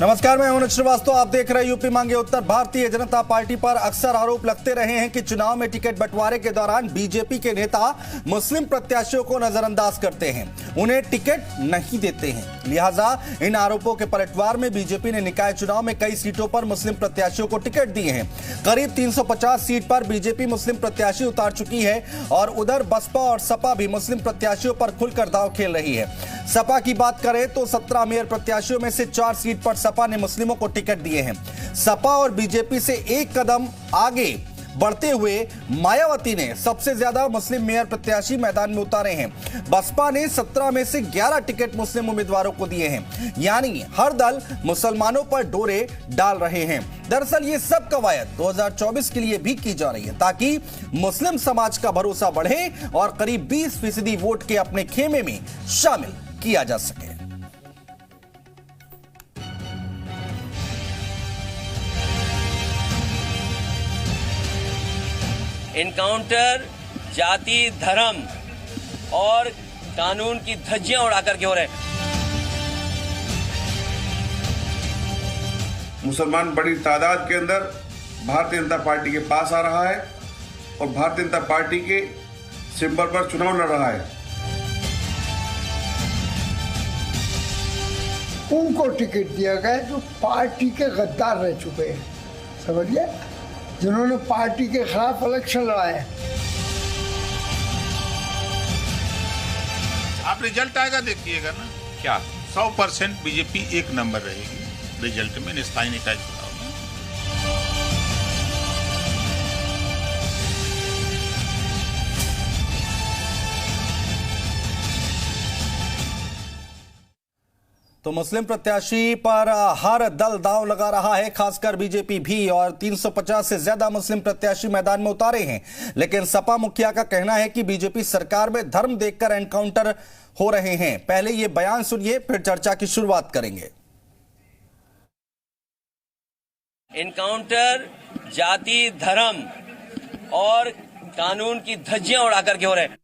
नमस्कार, मैं अनुज श्रीवास्तव। आप देख रहे हैं यूपी मांगे उत्तर। भारतीय जनता पार्टी पर अक्सर आरोप लगते रहे हैं कि चुनाव में टिकट बंटवारे के दौरान बीजेपी के नेता मुस्लिम प्रत्याशियों को नजरअंदाज करते हैं, उन्हें टिकट नहीं देते हैं। लिहाजा इन आरोपों के पलटवार में बीजेपी ने निकाय चुनाव में कई सीटों पर मुस्लिम प्रत्याशियों को टिकट दिए हैं। करीब 350 सीट पर बीजेपी मुस्लिम प्रत्याशी उतार चुकी है और उधर बसपा और सपा भी मुस्लिम प्रत्याशियों पर खुलकर दांव खेल रही है। सपा की बात करें तो 17 मेयर प्रत्याशियों में से 4 सीट पर सपा ने मुस्लिमों को टिकट दिए हैं। सपा और बीजेपी से एक कदम आगे बढ़ते हुए मायावती ने सबसे ज्यादा मुस्लिम मेयर प्रत्याशी मैदान में उतारे हैं। बसपा ने 17 में से 11 टिकट मुस्लिम उम्मीदवारों को दिए हैं, यानी हर दल मुसलमानों पर डोरे डाल रहे हैं। दरअसल ये सब कवायद 2024 के लिए भी की जा रही है ताकि मुस्लिम समाज का भरोसा बढ़े और करीब 20% वोट के अपने खेमे में शामिल किया जा सके। एनकाउंटर जाति, धर्म और कानून की धज्जियां उड़ाकर के हो रहे हैं। मुसलमान बड़ी तादाद के अंदर भारतीय जनता पार्टी के पास आ रहा है और भारतीय जनता पार्टी के सिंबल पर चुनाव लड़ रहा है। उनको टिकट दिया गया जो पार्टी के गद्दार रह चुके हैं, समझिए, जिन्होंने पार्टी के खिलाफ इलेक्शन लड़ाए। आप रिजल्ट आएगा देखिएगा ना, क्या 100% बीजेपी एक नंबर रहेगी रिजल्ट में, स्थानीय निकाय चुनाव में। तो मुस्लिम प्रत्याशी पर हर दल दांव लगा रहा है, खासकर बीजेपी भी, और 350 से ज्यादा मुस्लिम प्रत्याशी मैदान में उतारे हैं। लेकिन सपा मुखिया का कहना है कि बीजेपी सरकार में धर्म देखकर एनकाउंटर हो रहे हैं। पहले ये बयान सुनिए, फिर चर्चा की शुरुआत करेंगे। एनकाउंटर जाति, धर्म और कानून की धज्जियां उड़ाकर के हो रहे हैं।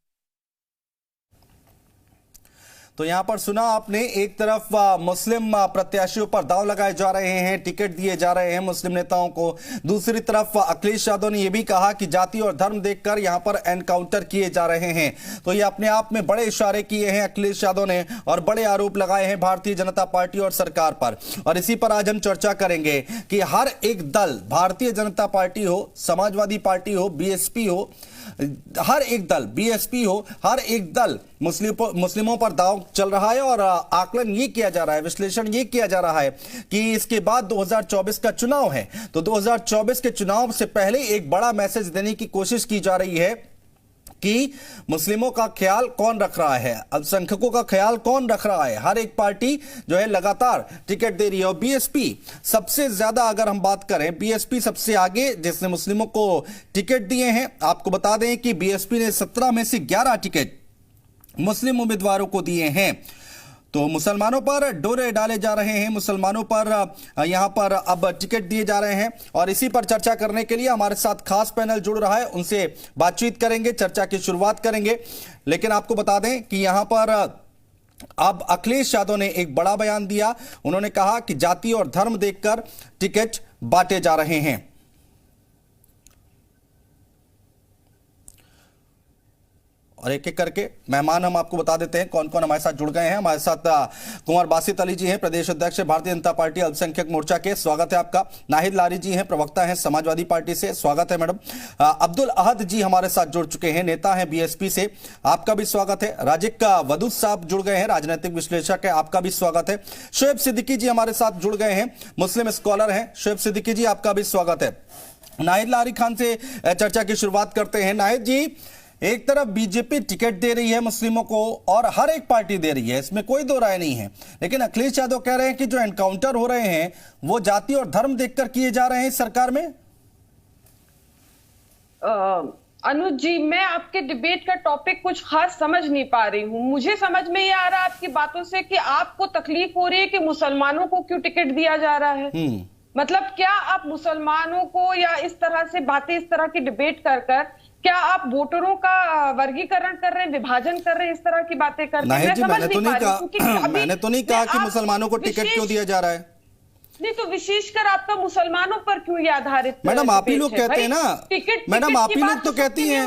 तो यहां पर सुना आपने, एक तरफ मुस्लिम प्रत्याशियों पर दांव लगाए जा रहे हैं, टिकट दिए जा रहे हैं मुस्लिम नेताओं को। दूसरी तरफ अखिलेश यादव ने यह भी कहा कि जाति और धर्म देखकर यहां पर एनकाउंटर किए जा रहे हैं। तो ये अपने आप में बड़े इशारे किए हैं अखिलेश यादव ने और बड़े आरोप लगाए हैं भारतीय जनता पार्टी और सरकार पर। और इसी पर आज हम चर्चा करेंगे कि हर एक दल, भारतीय जनता पार्टी हो, समाजवादी पार्टी हो, बीएसपी हो, हर एक दल, बीएसपी हो, हर एक दल मुस्लिमों पर दांव चल रहा है। और आकलन ये किया जा रहा है, विश्लेषण ये किया जा रहा है कि इसके बाद 2024 का चुनाव है, तो 2024 के चुनाव से पहले एक बड़ा मैसेज देने की कोशिश की जा रही है कि मुस्लिमों का ख्याल कौन रख रहा है, अल्पसंख्यकों का ख्याल कौन रख रहा है। हर एक पार्टी जो है लगातार टिकट दे रही है और बीएसपी सबसे ज्यादा, अगर हम बात करें, बीएसपी सबसे आगे जिसने मुस्लिमों को टिकट दिए हैं। आपको बता दें कि बीएसपी ने 17 में से 11 टिकट मुस्लिम उम्मीदवारों को दिए हैं। तो मुसलमानों पर डोरे डाले जा रहे हैं, मुसलमानों पर यहां पर अब टिकट दिए जा रहे हैं। और इसी पर चर्चा करने के लिए हमारे साथ खास पैनल जुड़ रहा है, उनसे बातचीत करेंगे, चर्चा की शुरुआत करेंगे। लेकिन आपको बता दें कि यहां पर अब अखिलेश यादव ने एक बड़ा बयान दिया। उन्होंने कहा कि जाति और धर्म देखकर टिकट बांटे जा रहे हैं। और एक एक करके मेहमान हम आपको बता देते हैं कौन कौन हमारे साथ जुड़ गए हैं। हमारे साथ कुंवर बासित अली जी हैं, प्रदेश अध्यक्ष भारतीय जनता पार्टी अल्पसंख्यक मोर्चा के, स्वागत है आपका। नाहिद लारी जी हैं, प्रवक्ता हैं समाजवादी पार्टी से, स्वागत है मैडम। अब्दुल अहद जी हमारे साथ जुड़ चुके हैं, नेता हैं बीएसपी से, आपका भी स्वागत है। राजिक वदूद साहब जुड़ गए हैं, राजनीतिक विश्लेषक है, आपका भी स्वागत है। शोएब सिद्दीकी जी हमारे साथ जुड़ गए हैं, मुस्लिम स्कॉलर हैं। शोएब सिद्दीकी जी, आपका भी स्वागत है। नाहिद लारी खान से चर्चा की शुरुआत करते हैं। नाहिद जी, एक तरफ बीजेपी टिकट दे रही है मुस्लिमों को और हर एक पार्टी दे रही है, इसमें कोई दो राय नहीं है, लेकिन अखिलेश यादव कह रहे हैं कि जो एनकाउंटर हो रहे हैं वो जाति और धर्म देखकर किए जा रहे हैं सरकार में। अनुज जी, मैं आपके डिबेट का टॉपिक कुछ खास समझ नहीं पा रही हूँ। मुझे समझ में ये आ रहा है आपकी बातों से कि आपको तकलीफ हो रही है कि मुसलमानों को क्यों टिकट दिया जा रहा है। मतलब क्या आप मुसलमानों को, या इस तरह से बातें, इस तरह की डिबेट कर कर क्या आप वोटरों का वर्गीकरण कर रहे हैं, विभाजन कर रहे हैं, इस तरह की बातें कर रहे हैं? मैंने तो नहीं कहा कि मुसलमानों को टिकट क्यों दिया जा रहा है। नहीं तो विशेषकर आपका मुसलमानों पर क्यों ये आधारित? मैडम आप ही लोग कहते हैं ना, मैडम आप ही लोग तो कहती हैं,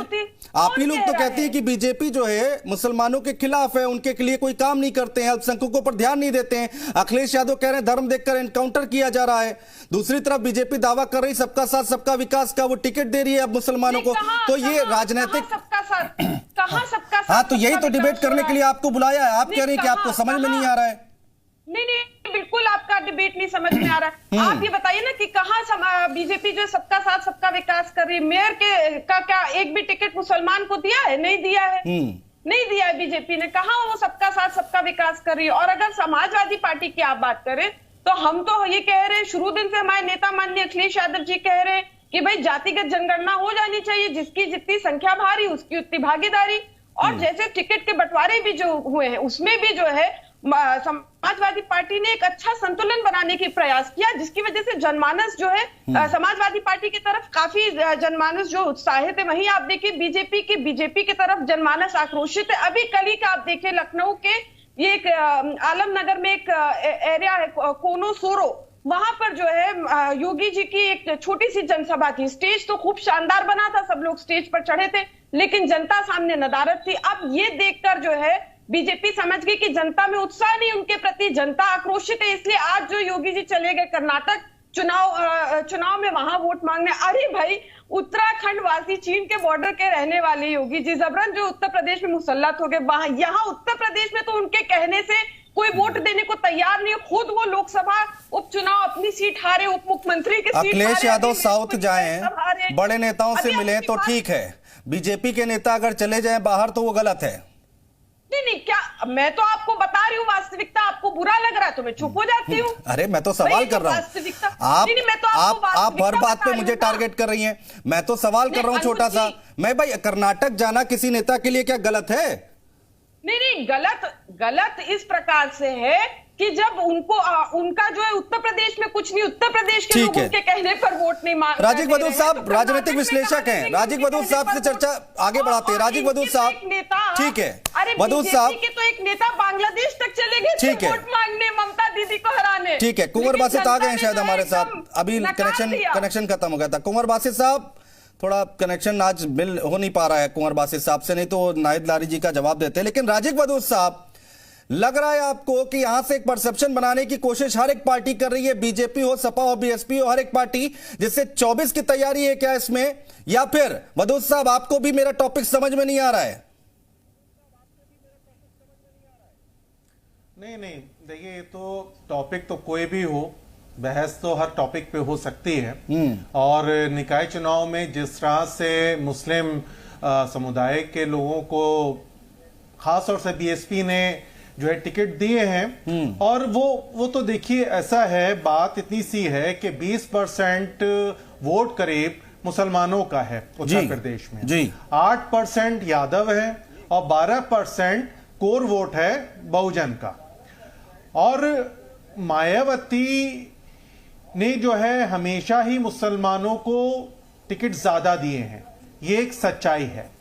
आप ही लोग तो कहती हैं कि बीजेपी जो है मुसलमानों के खिलाफ है, उनके लिए कोई काम नहीं करते हैं, अल्पसंख्यकों पर ध्यान नहीं देते हैं। अखिलेश यादव कह रहे हैं धर्म देखकर एनकाउंटर किया जा रहा है। दूसरी तरफ बीजेपी दावा कर रही सबका साथ सबका विकास का, वो टिकट दे रही है अब मुसलमानों को। तो ये राजनीतिक सबका साथ, कहां सबका साथ? हाँ, तो यही तो डिबेट करने के लिए आपको बुलाया है। आप कह रहे हैं कि आपको समझ में नहीं आ रहा है। नहीं, बिल्कुल आपका डिबेट नहीं समझ में आ रहा है। आप ये बताइए ना कि कहां बीजेपी जो सबका साथ सबका विकास कर रही है। मेयर का क्या एक भी टिकट मुसलमान को दिया है? नहीं दिया है, नहीं दिया है बीजेपी ने। कहां वो सबका साथ सबका विकास कर रही है? और अगर समाजवादी पार्टी की आप बात करें तो हम तो ये कह रहे हैं, शुरू दिन से हमारे नेता माननीय अखिलेश यादव जी कह रहे हैं कि भाई जातिगत जनगणना हो जानी चाहिए, जिसकी जितनी संख्या भारी उसकी उतनी भागीदारी। और जैसे टिकट के बंटवारे भी जो हुए हैं उसमें भी जो है समाजवादी पार्टी ने एक अच्छा संतुलन बनाने की प्रयास किया, जिसकी वजह से जनमानस जो है समाजवादी पार्टी की तरफ काफी जनमानस जो उत्साहित है। वहीं आप देखिए बीजेपी की तरफ जनमानस आक्रोशित है। अभी कल ही का आप देखिए लखनऊ के ये एक आलमनगर में एक एरिया है कोनो सोरो, वहां पर जो है योगी जी की एक छोटी सी जनसभा थी। स्टेज तो खूब शानदार बना था, सब लोग स्टेज पर चढ़े थे, लेकिन जनता सामने नदारद थी। अब ये देखकर जो है बीजेपी समझ गई कि जनता में उत्साह नहीं उनके प्रति, जनता आक्रोशित है। इसलिए आज जो योगी जी चले गए कर्नाटक चुनाव में वहां वोट मांगने। अरे भाई, उत्तराखंड वासी, चीन के बॉर्डर के रहने वाले योगी जी जबरन जो उत्तर प्रदेश में मुसल्लत हो गए, वहां यहाँ उत्तर प्रदेश में तो उनके कहने से कोई वोट देने को तैयार नहीं। खुद वो लोकसभा उपचुनाव अपनी सीट हारे, उप मुख्यमंत्री की सीट हारे। अखिलेश यादव साउथ जाएं, बड़े नेताओं से मिले तो ठीक है, बीजेपी के नेता अगर चले जाएं बाहर तो वो गलत है। नहीं, क्या मैं तो आपको बता रही हूँ वास्तविकता, आपको बुरा लग रहा है तो मैं चुप हो जाती हूँ। अरे मैं तो सवाल कर रहा हूँ, आप हर बात पे मुझे टारगेट कर रही हैं। मैं तो सवाल कर रहा हूँ छोटा सा। मैं भाई कर्नाटक जाना किसी नेता के लिए क्या गलत है? नहीं, गलत इस प्रकार से है कि जब उनका जो है उत्तर प्रदेश में कुछ नहीं, उत्तर प्रदेश के लोगों के कहने पर वोट नहीं मांग। राजीव वधूर साहब राजनीतिक विश्लेषक हैं, राजीव वधूर साहब से चर्चा आगे बढ़ाते हैं। राजीव वधूर साहब, ठीक है, वधूर साहब के तो एक नेता बांग्लादेश तक चले गए, ठीक है, वोट मांगने ममता दीदी को हराने। ठीक है, कुंवर बासित आ गए हैं शायद हमारे साथ, अभी कनेक्शन खत्म हो गया था। कुंवर बासित साहब, थोड़ा कनेक्शन आज मिल हो नहीं पा रहा है कुंवर बासित साहब से, नहीं तो नाहिद लारी जी का जवाब देते हैं। लेकिन राजीव वधूर साहब, लग रहा है आपको कि यहां से एक परसेप्शन बनाने की कोशिश हर एक पार्टी कर रही है, बीजेपी हो, सपा हो, बीएसपी हो, हर एक पार्टी, जिससे 24 की तैयारी है क्या इसमें? या फिर वधूर साहब आपको भी मेरा टॉपिक समझ में नहीं आ रहा है? नहीं, देखिए, ये तो टॉपिक तो कोई भी हो, बहस तो हर टॉपिक पे हो सकती है। और निकाय चुनाव में जिस तरह से मुस्लिम समुदाय के लोगों को खास तौर से बीएसपी ने जो है टिकट दिए हैं, और वो तो देखिए ऐसा है, बात इतनी सी है कि 20% वोट करीब मुसलमानों का है उत्तर प्रदेश में, 8% यादव है और 12% कोर वोट है बहुजन का। और मायावती ने जो है हमेशा ही मुसलमानों को टिकट ज्यादा दिए हैं, ये एक सच्चाई है।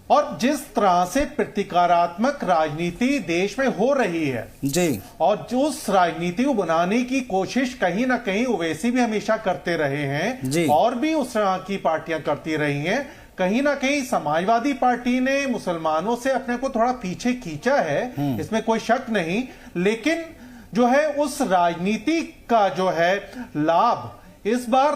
और जिस तरह से प्रतीकात्मक राजनीति देश में हो रही है जी, और जो उस राजनीति को बनाने की कोशिश कहीं ना कहीं ओवैसी भी हमेशा करते रहे हैं जी, और भी उस तरह की पार्टियां करती रही हैं। कहीं ना कहीं समाजवादी पार्टी ने मुसलमानों से अपने को थोड़ा पीछे खींचा है, इसमें कोई शक नहीं, लेकिन जो है उस राजनीति का जो है लाभ इस बार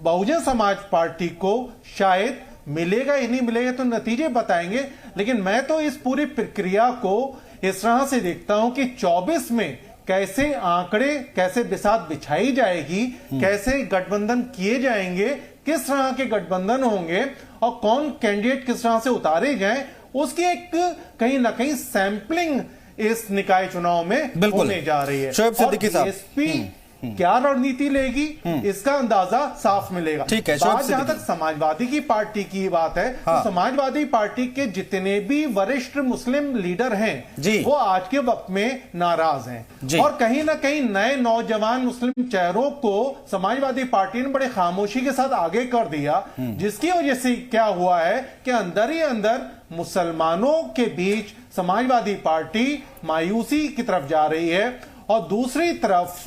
बहुजन समाज पार्टी को शायद मिलेगा या नहीं मिलेगा तो नतीजे बताएंगे। लेकिन मैं तो इस पूरी प्रक्रिया को इस तरह से देखता हूं कि 24 में कैसे आंकड़े, कैसे बिसात बिछाई जाएगी, कैसे गठबंधन किए जाएंगे, किस तरह के गठबंधन होंगे और कौन कैंडिडेट किस तरह से उतारे जाएं, उसकी एक कहीं ना कहीं सैंपलिंग इस निकाय चुनाव में होने जा रही है। शोएब सिद्दीकी साहब, बीएसपी क्या रणनीति लेगी इसका अंदाजा साफ मिलेगा। ठीक है, बात जहां तक समाजवादी की पार्टी की बात है, तो समाजवादी पार्टी के जितने भी वरिष्ठ मुस्लिम लीडर हैं वो आज के वक्त में नाराज हैं और कहीं ना कहीं नए नौजवान मुस्लिम चेहरों को समाजवादी पार्टी ने बड़े खामोशी के साथ आगे कर दिया, जिसकी वजह से क्या हुआ है कि अंदर ही अंदर मुसलमानों के बीच समाजवादी पार्टी मायूसी की तरफ जा रही है। और दूसरी तरफ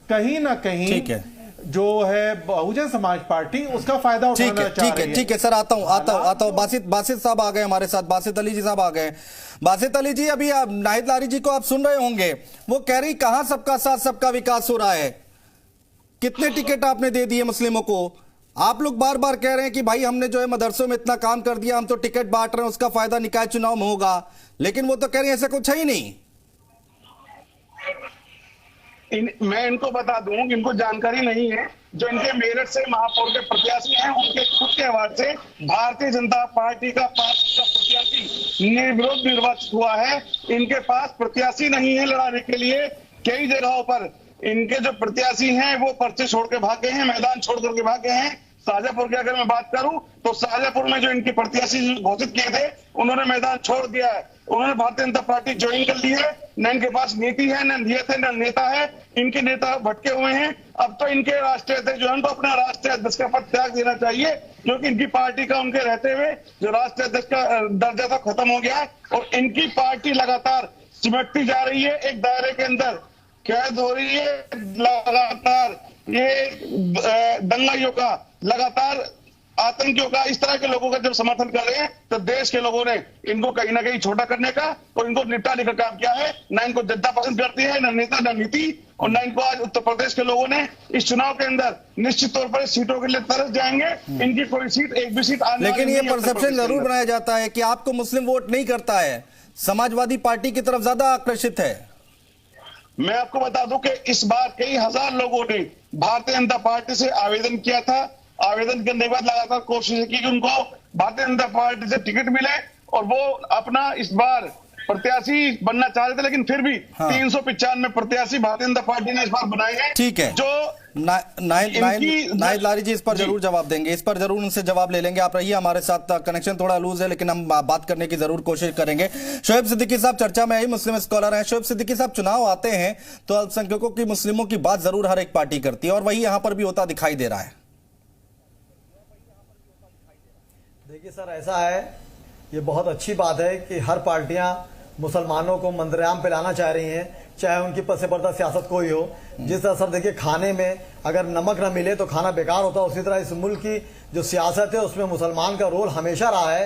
कहीं ना कहीं ठीक है, जो है बहुजन समाज पार्टी उसका फायदा उठाना चाह रही है। ठीक है सर, आता हूं। बासित साहब आ गए हमारे साथ, बासित अली जी साहब आ गए। बासित अली जी, अभी आप नाहिद लारी जी को आप सुन रहे होंगे, वो कह रही कहां सबका साथ सबका विकास हो रहा है, कितने टिकट आपने दे दिए मुस्लिमों को। आप लोग बार बार कह रहे हैं कि भाई हमने जो है मदरसों में इतना काम कर दिया, हम तो टिकट बांट रहे हैं, उसका फायदा निकाय चुनाव में होगा, लेकिन वो तो कह रही है ऐसा कुछ है ही नहीं। मैं इनको बता दूं, इनको जानकारी नहीं है, जो इनके मेरठ से महापौर के प्रत्याशी हैं, उनके खुद के आवाज से भारतीय जनता पार्टी का 5 का प्रत्याशी निर्विरोध निर्वाचित हुआ है। इनके पास प्रत्याशी नहीं है लड़ाने के लिए। कई जगहों पर इनके जो प्रत्याशी हैं वो पर्चे छोड़ के भाग गए हैं, मैदान छोड़ करके भाग गए हैं। शाहजहांपुर की अगर मैं बात करूं तो शाहजहांपुर में जो इनके प्रत्याशी घोषित किए थे उन्होंने मैदान छोड़ दिया है। उन्होंने भारतीय जनता पार्टी ज्वाइन कर ली है। न इनके पास नीति है, न नियत है, न नेता है। इनके नेता भटके हुए हैं। अब तो इनके राष्ट्रीय अध्यक्ष जो है उनको अपना राष्ट्रीय अध्यक्ष का पद त्याग देना चाहिए, क्योंकि इनकी पार्टी का उनके रहते हुए जो राष्ट्रीय अध्यक्ष का दर्जा था खत्म हो गया है और इनकी पार्टी लगातार सिमटती जा रही है, एक दायरे के अंदर कैद हो रही है। लगातार ये दंगाइयों का, लगातार आतंकियों का, इस तरह के लोगों का जब समर्थन कर रहे हैं तो देश के लोगों ने इनको कहीं ना कहीं छोटा करने का और इनको निपटाने का काम किया है। ना इनको जनता पसंद करती है, ना नेता, ना नीति, और ना इनको आज उत्तर प्रदेश के लोगों ने इस चुनाव के अंदर निश्चित तौर पर सीटों के लिए तरस जाएंगे। इनकी कोई सीट, एक भी सीट आने, लेकिन ये परसेप्शन जरूर बनाया जाता है कि आपको मुस्लिम वोट नहीं करता है, समाजवादी पार्टी की तरफ ज्यादा आकर्षित है। मैं आपको बता दूं कि इस बार कई हजार लोगों ने भारतीय जनता पार्टी से आवेदन किया था। आवेदन करने के बाद लगातार कोशिश की कि उनको भारतीय जनता पार्टी से टिकट मिले और वो अपना इस बार प्रत्याशी बनना चाह रहे थे, लेकिन फिर भी 395 प्रत्याशी भारतीय जनता पार्टी ने इस बार बनाए हैं। ठीक है, जो नाहिद लारी जी इस पर जरूर जवाब देंगे, इस पर जरूर उनसे जवाब ले लेंगे। आप रहिए हमारे साथ, कनेक्शन थोड़ा लूज है लेकिन हम बात करने की जरूर कोशिश करेंगे। शोएब सिद्दीकी साहब चर्चा में आई, मुस्लिम स्कॉलर हैं। शोएब सिद्दीकी साहब, चुनाव आते हैं तो अल्पसंख्यकों की, मुस्लिमों की बात जरूर हर एक पार्टी करती है और वही यहां पर भी होता दिखाई दे रहा है। देखिए सर, ऐसा है, ये बहुत अच्छी बात है कि हर पार्टियां मुसलमानों को मंदरयाम पे लाना चाह रही हैं, चाहे उनकी पद से पर्दा सियासत कोई हो। जिस तरह सर देखिए, खाने में अगर नमक न मिले तो खाना बेकार होता है, उसी तरह इस मुल्क की जो सियासत है उसमें मुसलमान का रोल हमेशा रहा है,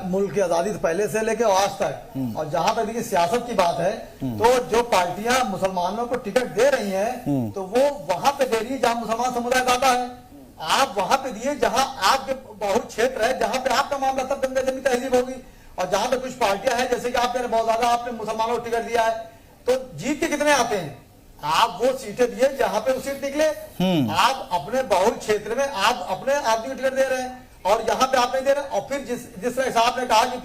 मुल्क की आज़ादी से पहले से लेकर आज तक। और जहां तक देखिए सियासत की बात है तो जो पार्टियां मुसलमानों को टिकट दे रही हैं तो वो वहां पे दे रही है जहां मुसलमान समुदाय ज्यादा है। आप वहां पे दिए जहां आपके बहुत क्षेत्र है, जहां पे आपका मामला तब गंगा जमी तहजीब होगी। और जहां पे कुछ पार्टियां हैं, जैसे कि आप कह रहे बहुत ज्यादा आपने मुसलमानों को टिकट दिया है, तो जीत के कितने आते हैं? आप वो सीटें दिए जहां पे वो सीट निकले। आप अपने बहुल क्षेत्र में आप अपने आदमी को टिकट दे रहे हैं और यहाँ पे आप नहीं दे रहे। और फिर जिस तरह से आपने कहा कि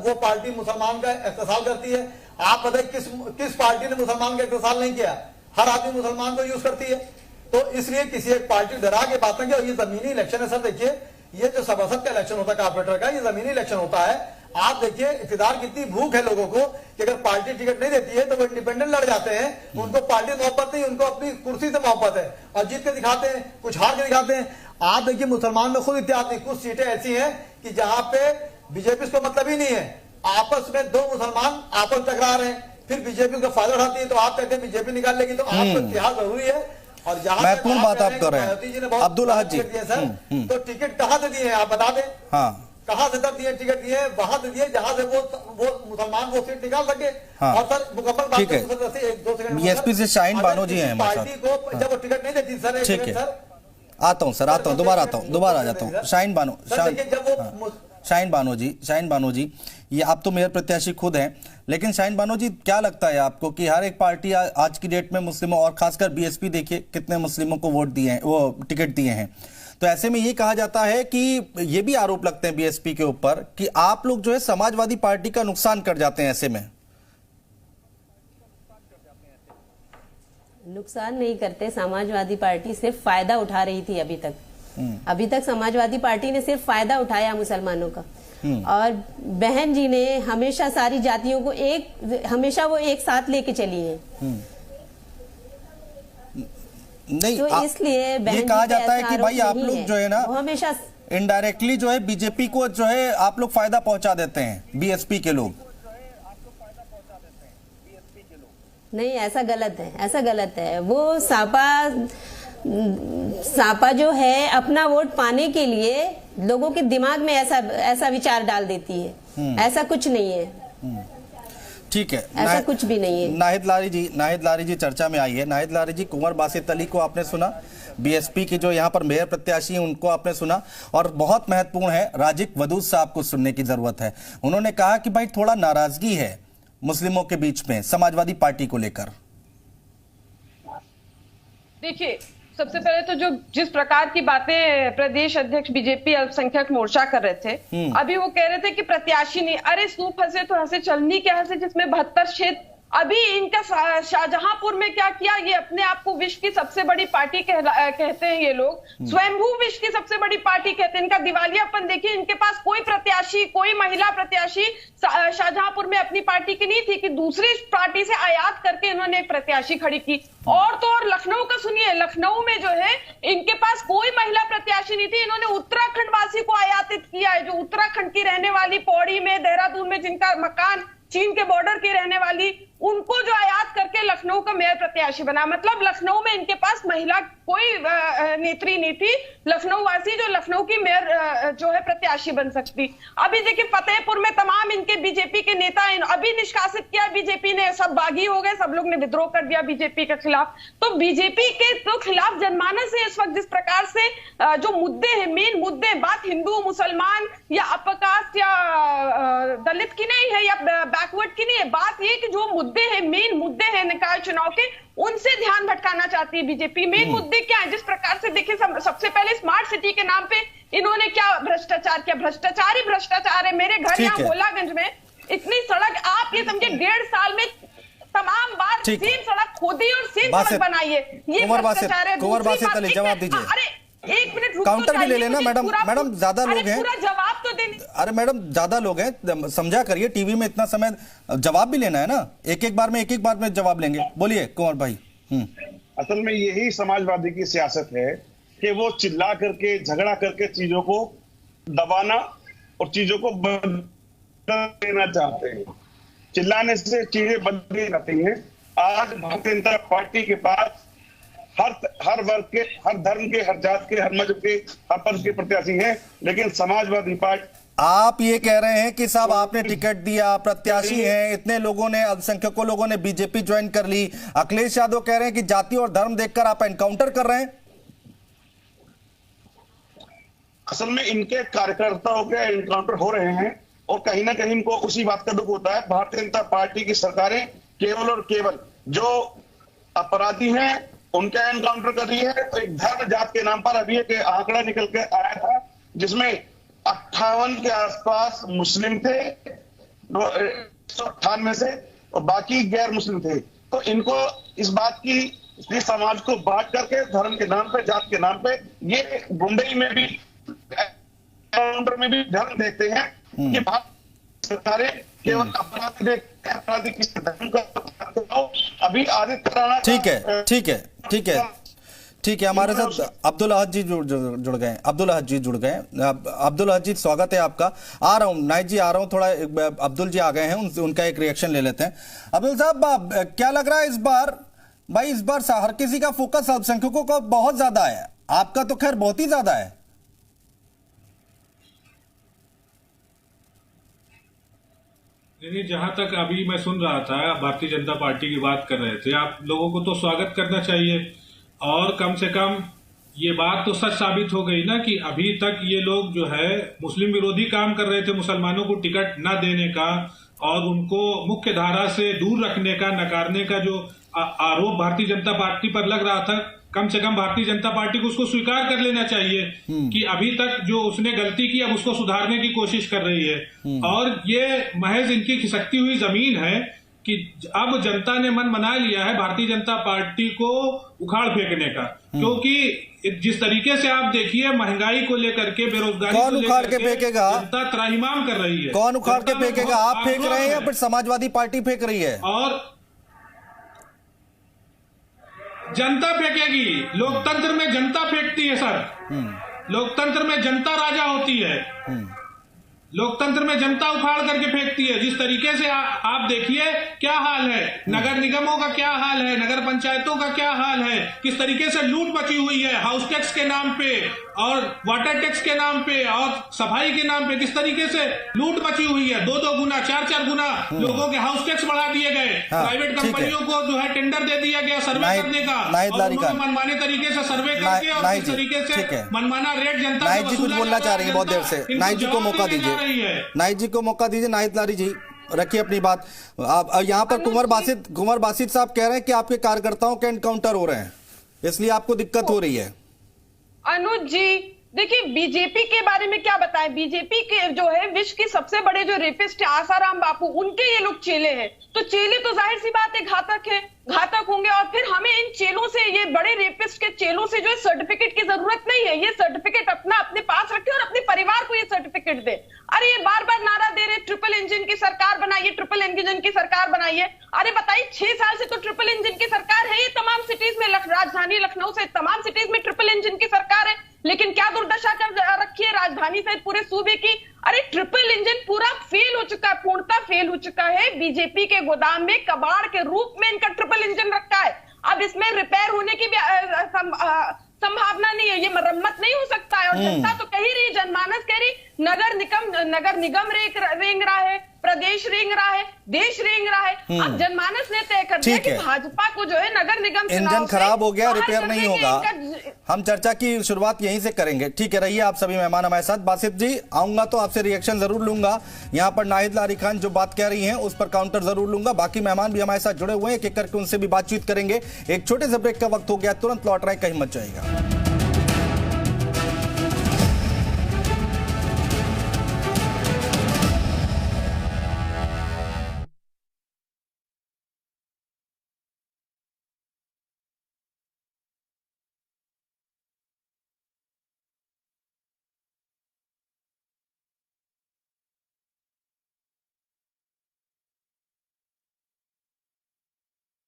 वो पार्टी मुसलमान का इस्तेसाल करती है, आप बताइए किस पार्टी ने मुसलमान का इस्तेसाल नहीं किया? हर आदमी मुसलमान को यूज करती है। तो इसलिए किसी एक पार्टी डरा के बात नहीं। और ये जमीनी इलेक्शन है सर, देखिए ये जो सभासद का इलेक्शन होता है कारपोरेटर का, ये जमीनी इलेक्शन होता है। आप देखिए इक़्तिदार की इतनी भूख है लोगों को कि अगर पार्टी टिकट नहीं देती है तो वो इंडिपेंडेंट लड़ जाते हैं। उनको पार्टी से मोहब्बत नहीं, उनको अपनी कुर्सी से मोहब्बत है और जीत के दिखाते हैं, कुछ हार के दिखाते हैं। आप देखिए मुसलमान में खुद इतिहास नहीं, कुछ सीटें ऐसी हैं कि जहां पे बीजेपी को मतलब ही नहीं है, आपस में दो मुसलमान आपस टकरा रहे हैं, फिर बीजेपी का फायदा उठाती है तो आप कहते हैं बीजेपी निकाल लेगी। तो आपको इतिहास जरूरी है। और जहां महत्वपूर्ण बात आप कर रहे हैं अब्दुल अहद जी, तो टिकट कहां से दिए आप बता दें? हाँ, कहां से तब दिए टिकट दिए? वहां से दिए जहां से वो मुसलमान वो सीट निकाल सके। हाँ, और सर मुकम्मल बात ठीक है, 2 सेकंड बीएसपी से शाहीन बानो जी हैं हमारे पार्टी को जब वो टिकट नहीं देती सर, ठीक है, आता हूं सर, आता हूं, दोबारा आ जाता हूं। शाहीन बानो जी, ये आप तो मेयर प्रत्याशी खुद हैं, लेकिन शाहीन बानो जी क्या लगता है आपको कि हर एक पार्टी आज की डेट में मुस्लिमों और खासकर बीएसपी देखिए कितने मुस्लिमों को वोट दिए हैं, वो टिकट दिए हैं, तो ऐसे में ये कहा जाता है कि ये भी आरोप लगते हैं बीएसपी के ऊपर कि आप लोग जो है समाजवादी पार्टी का नुकसान कर जाते हैं। ऐसे में नुकसान नहीं करते, समाजवादी पार्टी सिर्फ फायदा उठा रही थी अभी तक समाजवादी पार्टी ने सिर्फ फायदा उठाया मुसलमानों का। और बहन जी ने हमेशा सारी जातियों को हमेशा वो एक साथ लेके चली है। नहीं, तो इसलिए ये कहा जाता है कि भाई आप लोग जो है ना हमेशा इनडायरेक्टली जो है बीजेपी को जो है आप लोग फायदा पहुंचा देते हैं, बीएसपी के लोग। नहीं, ऐसा गलत है, ऐसा गलत है। वो सापा जो है अपना वोट पाने के लिए लोगों के दिमाग में ऐसा विचार डाल देती है। ऐसा कुछ नहीं है। ठीक है, ऐसा कुछ भी नहीं है। नाहिद लारी जी चर्चा में आई है। नाहिद लारी जी, कुंवर बासित अली को आपने सुना, बीएसपी के जो यहाँ पर मेयर प्रत्याशी हैं उनको आपने सुना, और बहुत महत्वपूर्ण है, राजिक वदूद साहब को सुनने की जरूरत है। उन्होंने कहा कि भाई थोड़ा नाराजगी है मुस्लिमों के बीच में समाजवादी पार्टी को लेकर। देखिए, सबसे पहले तो जिस प्रकार की बातें प्रदेश अध्यक्ष बीजेपी अल्पसंख्यक मोर्चा कर रहे थे, अभी वो कह रहे थे कि प्रत्याशी नहीं, अरे सूप हंसे तो हंसे, चलनी क्या हंसे जिसमें 72 क्षेत्र। अभी इनका शाहजहांपुर में क्या किया, ये अपने आप को विश्व की सबसे बड़ी पार्टी कहते हैं, ये लोग स्वयंभू विश्व की सबसे बड़ी पार्टी कहते हैं। इनका दिवालियापन देखिए, इनके पास कोई प्रत्याशी, कोई महिला प्रत्याशी शाहजहांपुर में अपनी पार्टी की नहीं थी कि दूसरी पार्टी से आयात करके इन्होंने एक प्रत्याशी खड़ी की। और तो और लखनऊ का सुनिए, लखनऊ में जो है इनके पास कोई महिला प्रत्याशी नहीं थी, इन्होंने उत्तराखंड वासी को आयातित किया है, जो उत्तराखंड की रहने वाली, पौड़ी में, देहरादून में जिनका मकान चीन के बॉर्डर की रहने वाली, उनको जो आयात करके लखनऊ का मेयर प्रत्याशी बना। मतलब लखनऊ में इनके पास महिला कोई नेत्री नहीं थी, लखनऊ वासी जो लखनऊ की मेयर जो है प्रत्याशी बन सकती। अभी देखिए, फतेहपुर में तमाम इनके बीजेपी के नेता अभी निष्कासित किया बीजेपी ने, सब बागी हो गए, सब लोग ने विद्रोह कर दिया बीजेपी के खिलाफ। तो बीजेपी के तो खिलाफ जनमानस है इस वक्त। जिस प्रकार से जो मुद्दे हैं, मेन मुद्दे, बात हिंदू मुसलमान या अपकास्ट या दलित की नहीं है या बैकवर्ड की नहीं है, बात ये कि जो मुद्दे हैं, मेन मुद्दे हैं निकाय चुनाव के, उनसे ध्यान भटकाना चाहती है बीजेपी। मेन मुद्दे क्या है? जिस प्रकार से देखिए, सबसे पहले स्मार्ट सिटी के नाम पे इन्होंने क्या भ्रष्टाचार किया, भ्रष्टाचार ही भ्रष्टाचार है। मेरे घर यहाँ गोलागंज में इतनी सड़क, आप ये समझे 1.5 साल में तमाम बार सेम सड़क खोदी और सेम सड़क बनाई है, ये भ्रष्टाचार है। कुंवर बासित अली, जवाब दीजिए। अरे एक मिनट रुको, काउंटर भी ले लेना मैडम। मैडम ज्यादा लोग हैं, पूरा जवाब तो देने। अरे मैडम ज्यादा लोग हैं, समझा करिए, टीवी में इतना समय जवाब भी लेना है ना, एक बार में जवाब लेंगे। बोलिए कुंवर भाई। असल में यही समाजवादी की सियासत है कि वो चिल्ला करके, झगड़ा करके चीजों को दबाना और चीजों को बदल देना चाहते हैं। चिल्लाने से चीजें बदल जाती हैं। आज भारतीय जनता पार्टी के पास हर वर्ग के, हर धर्म के, हर जात के, हर मजहब के, हर पंथ के प्रत्याशी हैं, लेकिन समाजवादी पार्टी। आप ये कह रहे हैं कि साहब आपने टिकट दिया, प्रत्याशी हैं, इतने लोगों ने, अल्पसंख्यकों लोगों ने बीजेपी ज्वाइन कर ली। अखिलेश यादव कह रहे हैं कि जाति और धर्म देखकर आप एनकाउंटर कर रहे हैं। असल में इनके कार्यकर्ताओं के एनकाउंटर हो रहे हैं और कहीं ना कहीं इनको उसी बात का दुख होता है। भारतीय जनता पार्टी की सरकारें केवल और केवल जो अपराधी हैं उनका एनकाउंटर कर रही है। तो एक धर्म जात के नाम पर अभी एक आंकड़ा निकल के आया था जिसमें 58 के आसपास मुस्लिम थे, 198 से, और बाकी गैर मुस्लिम थे। तो इनको इस बात की, इस समाज को बांट करके धर्म के नाम पे, जात के नाम पे, ये गुंडई में भी, एनकाउंटर में भी धर्म देखते हैं कि भारत सरकारें केवल अपराधी किसी धर्म का अभी आदित्य राणा। ठीक है, हमारे साथ अब्दुल अहद जी जुड़ गए। अब्दुल अहद जी स्वागत है आपका। आ रहा हूँ नाइक जी, आ रहा हूँ, थोड़ा अब्दुल जी आ गए हैं, उनका एक रिएक्शन ले लेते हैं। अब्दुल साहब, क्या लग रहा है इस बार? भाई इस बार हर किसी का फोकस अल्पसंख्यकों का बहुत ज्यादा है, आपका तो खैर बहुत ही ज्यादा है। नहीं, जहां तक अभी मैं सुन रहा था, भारतीय जनता पार्टी की बात कर रहे थे, आप लोगों को तो स्वागत करना चाहिए। और कम से कम ये बात तो सच साबित हो गई ना कि अभी तक ये लोग जो है मुस्लिम विरोधी काम कर रहे थे, मुसलमानों को टिकट न देने का और उनको मुख्य धारा से दूर रखने का, नकारने का जो आरोप भारतीय जनता पार्टी पर लग रहा था, कम से कम भारतीय जनता पार्टी को उसको स्वीकार कर लेना चाहिए कि अभी तक जो उसने गलती की अब उसको सुधारने की कोशिश कर रही है। और ये महज इनकी खिसकती हुई जमीन है कि अब जनता ने मन बना लिया है भारतीय जनता पार्टी को उखाड़ फेंकने का। क्योंकि जिस तरीके से आप देखिए, महंगाई को लेकर के, बेरोजगारी कौन उखाड़ के फेंकेगा? जनता त्राहिमाम कर रही है। कौन उखाड़ के फेंकेगा? आप फेंक रहे हैं या फिर समाजवादी पार्टी फेंक रही है? और जनता फेंकेगी। लोकतंत्र में जनता फेंकती है सर, लोकतंत्र में जनता राजा होती है। लोकतंत्र में जनता उखाड़ करके फेंकती है। जिस तरीके से आप देखिए क्या हाल है, नगर निगमों का क्या हाल है, नगर पंचायतों का क्या हाल है, किस तरीके से लूट मची हुई है हाउस टैक्स के नाम पे और वाटर टैक्स के नाम पे और सफाई के नाम पे, किस तरीके से लूट मची हुई है। 2-2 गुना 4-4 गुना लोगों के हाउस टैक्स बढ़ा दिए गए। प्राइवेट कंपनियों को जो है टेंडर दे दिया गया सर्वे करने का, और उन्होंने मनमाने तरीके से सर्वे करके और किस तरीके से मनमाना रेट जनता से कुछ बोलना चाह रही है बहुत देर से। नाहिद जी को मौका दीजिए, नाहिद जी को मौका दीजिए। नाहिद लारी जी रखिए अपनी बात। आप यहाँ पर कुंवर बासित साहब कह रहे हैं कि आपके कार्यकर्ताओं के एनकाउंटर हो रहे हैं, इसलिए आपको दिक्कत हो रही है। अनुज जी देखिए, बीजेपी के बारे में क्या बताएं। बीजेपी के जो है विश्व के सबसे बड़े जो रेपिस्ट है आसाराम बापू, उनके ये लोग चेले हैं। तो चेले तो जाहिर सी बात है घातक होंगे। और फिर हमें इन चेलों से, ये बड़े रेपिस्ट के चेलों से जो है सर्टिफिकेट की जरूरत नहीं है। ये सर्टिफिकेट अपने पास रखे और अपने परिवार को ये सर्टिफिकेट दे। अरे ये बार बार नारा दे रहे ट्रिपल इंजन की सरकार बनाइए, ट्रिपल इंजन की सरकार बनाइए। अरे बताइए 6 साल से तो ट्रिपल इंजन की सरकार है ये तमाम सिटीज में, राजधानी लखनऊ से तमाम सिटीज में ट्रिपल इंजन की सरकार है। लेकिन क्या दुर्दशा कर रखी है राजधानी सहित पूरे सूबे की। अरे ट्रिपल इंजन पूरा फेल हो चुका है, पूर्णतः फेल हो चुका है। बीजेपी के गोदाम में कबाड़ के रूप में इनका ट्रिपल इंजन रखा है। अब इसमें रिपेयर होने की भी संभावना नहीं है, ये मरम्मत नहीं हो सकता है। और जनता तो कह ही रही, जनमानस कह रही, नगर निगम रेंग रहा है, प्रदेश रेंग रहा है, देश रेंग रहा है। अब जनमानस ने तय कर दिया कि भाजपा को जो है नगर निगम इंजन खराब हो गया, रिपेयर नहीं होगा। हम चर्चा की शुरुआत यहीं से करेंगे। ठीक है, रहिए आप सभी मेहमान हमारे साथ। बासित जी आऊंगा तो आपसे रिएक्शन जरूर लूंगा। यहाँ पर नाहिद लारी खान जो बात कह रही हैं उस पर काउंटर जरूर लूंगा। बाकी मेहमान भी हमारे साथ जुड़े हुए हैं, एक एक करके उनसे भी बातचीत करेंगे। एक छोटे से ब्रेक का वक्त हो गया, तुरंत लौट रहे, कहीं मत जाएगा।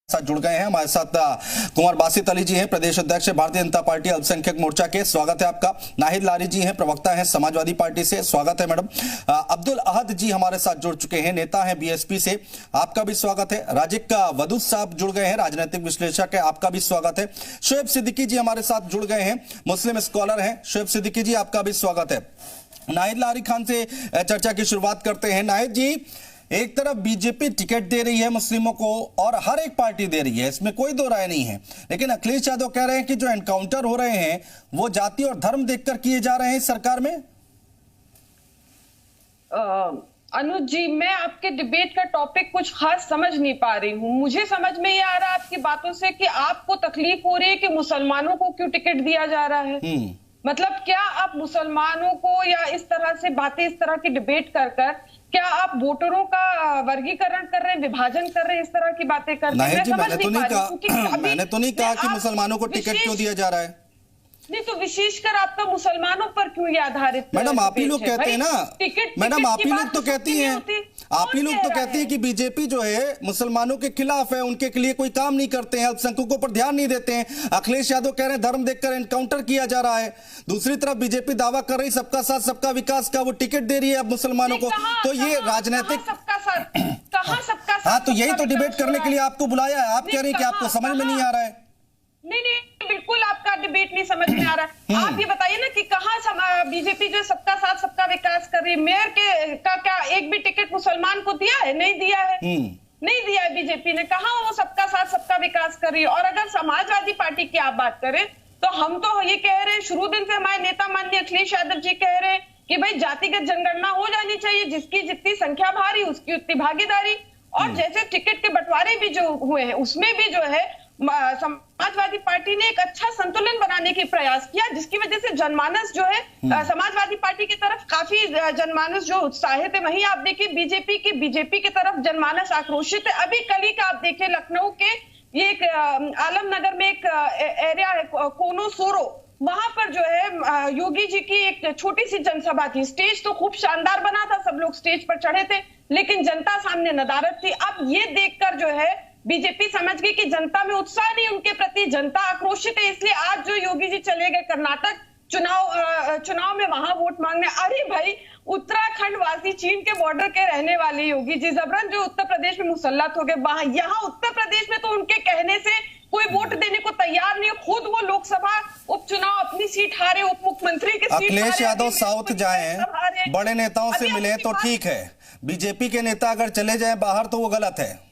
साथ जुड़ गए हैं हमारे साथ कुंवर बासित अली जी हैं, प्रदेश अध्यक्ष भारतीय जनता पार्टी अल्पसंख्यक मोर्चा के, स्वागत है आपका। नाहिद लारी जी हैं, प्रवक्ता हैं समाजवादी पार्टी से, स्वागत है मैडम। अब्दुल अहद जी हमारे साथ जुड़ चुके हैं, नेता हैं बीएसपी से, आपका भी स्वागत है। राजिक वदूद साहब जुड़ गए हैं, राजनीतिक विश्लेषक है, आपका भी स्वागत है। शोएब सिद्दीकी जी हमारे साथ जुड़ गए हैं, मुस्लिम स्कॉलर हैं। शोएब सिद्दीकी जी आपका भी स्वागत है। नाहिद लारी खान से चर्चा की शुरुआत करते हैं। नाहिद जी, एक तरफ बीजेपी टिकट दे रही है मुस्लिमों को और हर एक पार्टी दे रही है, इसमें कोई दो राय नहीं है, लेकिन अखिलेश यादव कह रहे हैं कि जो एनकाउंटर हो रहे हैं वो जाति और धर्म देखकर किए जा रहे हैं इस सरकार में। अनुज जी, मैं आपके डिबेट का टॉपिक कुछ खास समझ नहीं पा रही हूँ। मुझे समझ में ये आ रहा है आपकी बातों से कि आपको तकलीफ हो रही है कि मुसलमानों को क्यों टिकट दिया जा रहा है। मतलब क्या आप मुसलमानों को, या इस तरह से बातें, इस तरह की डिबेट कर क्या आप वोटरों का वर्गीकरण कर रहे हैं, विभाजन कर रहे हैं, इस तरह की बातें कर रहे हैं? मैंने तो नहीं कहा कि मुसलमानों को टिकट क्यों दिया जा रहा है। नहीं तो विशेषकर आपका मुसलमानों पर क्यों ये आधारित? मैडम आप ही लोग कहते हैं ना, मैडम आप ही लोग तो कहती हैं, आप ही लोग तो कहती हैं कि बीजेपी जो है मुसलमानों के खिलाफ है, उनके लिए कोई काम नहीं करते हैं, अल्पसंख्यकों पर ध्यान नहीं देते हैं। अखिलेश यादव कह रहे हैं धर्म देखकर एनकाउंटर किया जा रहा है। दूसरी तरफ बीजेपी दावा कर रही सबका साथ सबका विकास का, वो टिकट दे रही है अब मुसलमानों को। तो ये राजनीतिक, हाँ तो यही तो डिबेट करने के लिए आपको बुलाया है। आप कह रहे हैं कि आपको समझ में नहीं आ रहा है। नहीं, बिल्कुल आपका डिबेट नहीं समझ में आ रहा है। आप ये बताइए ना कि कहाँ बीजेपी जो सबका साथ सबका विकास कर रही है। मेयर का क्या एक भी टिकट मुसलमान को दिया है? नहीं दिया है, नहीं दिया है बीजेपी ने। कहाँ वो सबका साथ सबका विकास कर रही है? और अगर समाजवादी पार्टी की आप बात करें तो हम तो ये कह रहे हैं, शुरू दिन से हमारे नेता माननीय अखिलेश यादव जी कह रहे हैं कि भाई जातिगत जनगणना हो जानी चाहिए, जिसकी जितनी संख्या भारी उसकी उतनी भागीदारी। और जैसे टिकट के बंटवारे भी जो हुए हैं उसमें भी जो है समाजवादी पार्टी ने एक अच्छा संतुलन बनाने की प्रयास किया, जिसकी वजह से जनमानस जो है समाजवादी पार्टी की तरफ काफी जनमानस जो उत्साहित है। वहीं आप देखिए बीजेपी की तरफ जनमानस आक्रोशित है। अभी कल ही का आप देखिए लखनऊ के ये एक आलमनगर में एक एरिया है कोनो सोरो, वहां पर जो है योगी जी की एक छोटी सी जनसभा थी। स्टेज तो खूब शानदार बना था, सब लोग स्टेज पर चढ़े थे, लेकिन जनता सामने नदारद थी। अब ये देखकर जो है बीजेपी समझ गई कि जनता में उत्साह नहीं उनके प्रति, जनता आक्रोशित है, इसलिए आज जो योगी जी चले गए कर्नाटक चुनाव में वहां वोट मांगने। अरे भाई, उत्तराखंड वासी, चीन के बॉर्डर के रहने वाले योगी जी जबरन जो उत्तर प्रदेश में मुसल्लत हो गए, यहाँ उत्तर प्रदेश में तो उनके कहने से कोई वोट देने को तैयार नहीं। खुद वो लोकसभा उपचुनाव अपनी सीट हारे, उप मुख्यमंत्री की सीट। अखिलेश यादव साउथ जाएं, बड़े नेताओं से मिले तो ठीक है, बीजेपी के नेता अगर चले जाएं बाहर तो वो गलत है।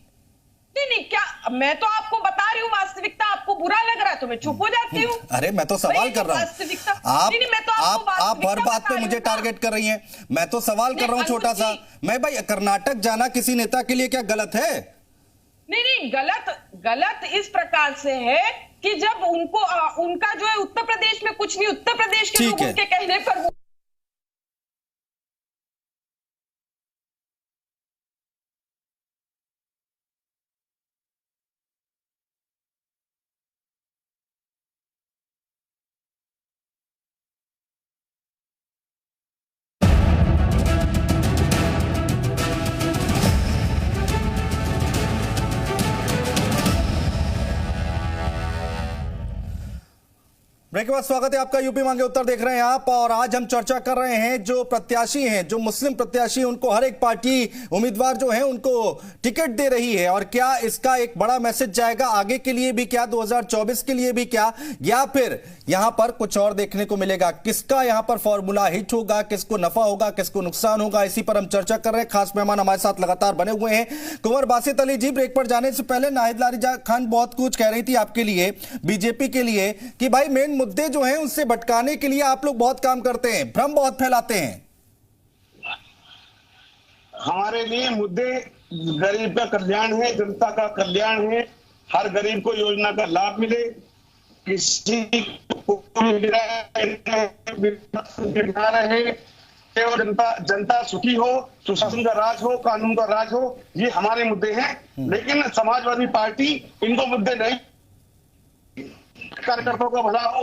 नहीं, क्या मैं तो आपको बता रही हूँ वास्तविकता, आपको बुरा लग रहा है तो मैं चुप हो जाती हूँ। अरे मैं तो सवाल कर रहा हूँ, आप हर बात पे मुझे टारगेट कर रही हैं। मैं तो सवाल कर रहा हूँ छोटा सा। मैं भाई कर्नाटक जाना किसी नेता के लिए क्या गलत है? नहीं, गलत इस प्रकार से है कि जब उनका जो है उत्तर प्रदेश में कुछ नहीं, उत्तर प्रदेश के लोगों के कहने पर ब्रेक के बाद स्वागत है आपका। यूपी मांगे उत्तर देख रहे हैं आप, और आज हम चर्चा कर रहे हैं जो प्रत्याशी हैं, जो मुस्लिम प्रत्याशी, उनको हर एक पार्टी उम्मीदवार जो है उनको टिकट दे रही है, और क्या इसका एक बड़ा मैसेज जाएगा आगे के लिए भी, क्या 2024 के लिए भी क्या, या फिर यहां पर कुछ और देखने को मिलेगा? किसका यहां पर फॉर्मूला हिट होगा, किसको नफा होगा, किसको नुकसान होगा, इसी पर हम चर्चा कर रहे हैं। खास मेहमान हमारे साथ लगातार बने हुए हैं। कुंवर बासित अली जी, ब्रेक पर जाने से पहले नाहिद लारी खान बहुत कुछ कह रही थी आपके लिए, बीजेपी के लिए, कि भाई मेन मुद्दे जो हैं उससे भटकाने के लिए आप लोग बहुत काम करते हैं, भ्रम बहुत फैलाते हैं। हमारे लिए मुद्दे गरीब का कल्याण है, जनता का कल्याण है, हर गरीब को योजना का लाभ मिले, किसी को ना रहे, केवल जनता सुखी हो, सुशासन का राज हो, कानून का राज हो, ये हमारे मुद्दे हैं। लेकिन समाजवादी पार्टी इनको मुद्दे नहीं, कार्यकर्ताओं का भला हो,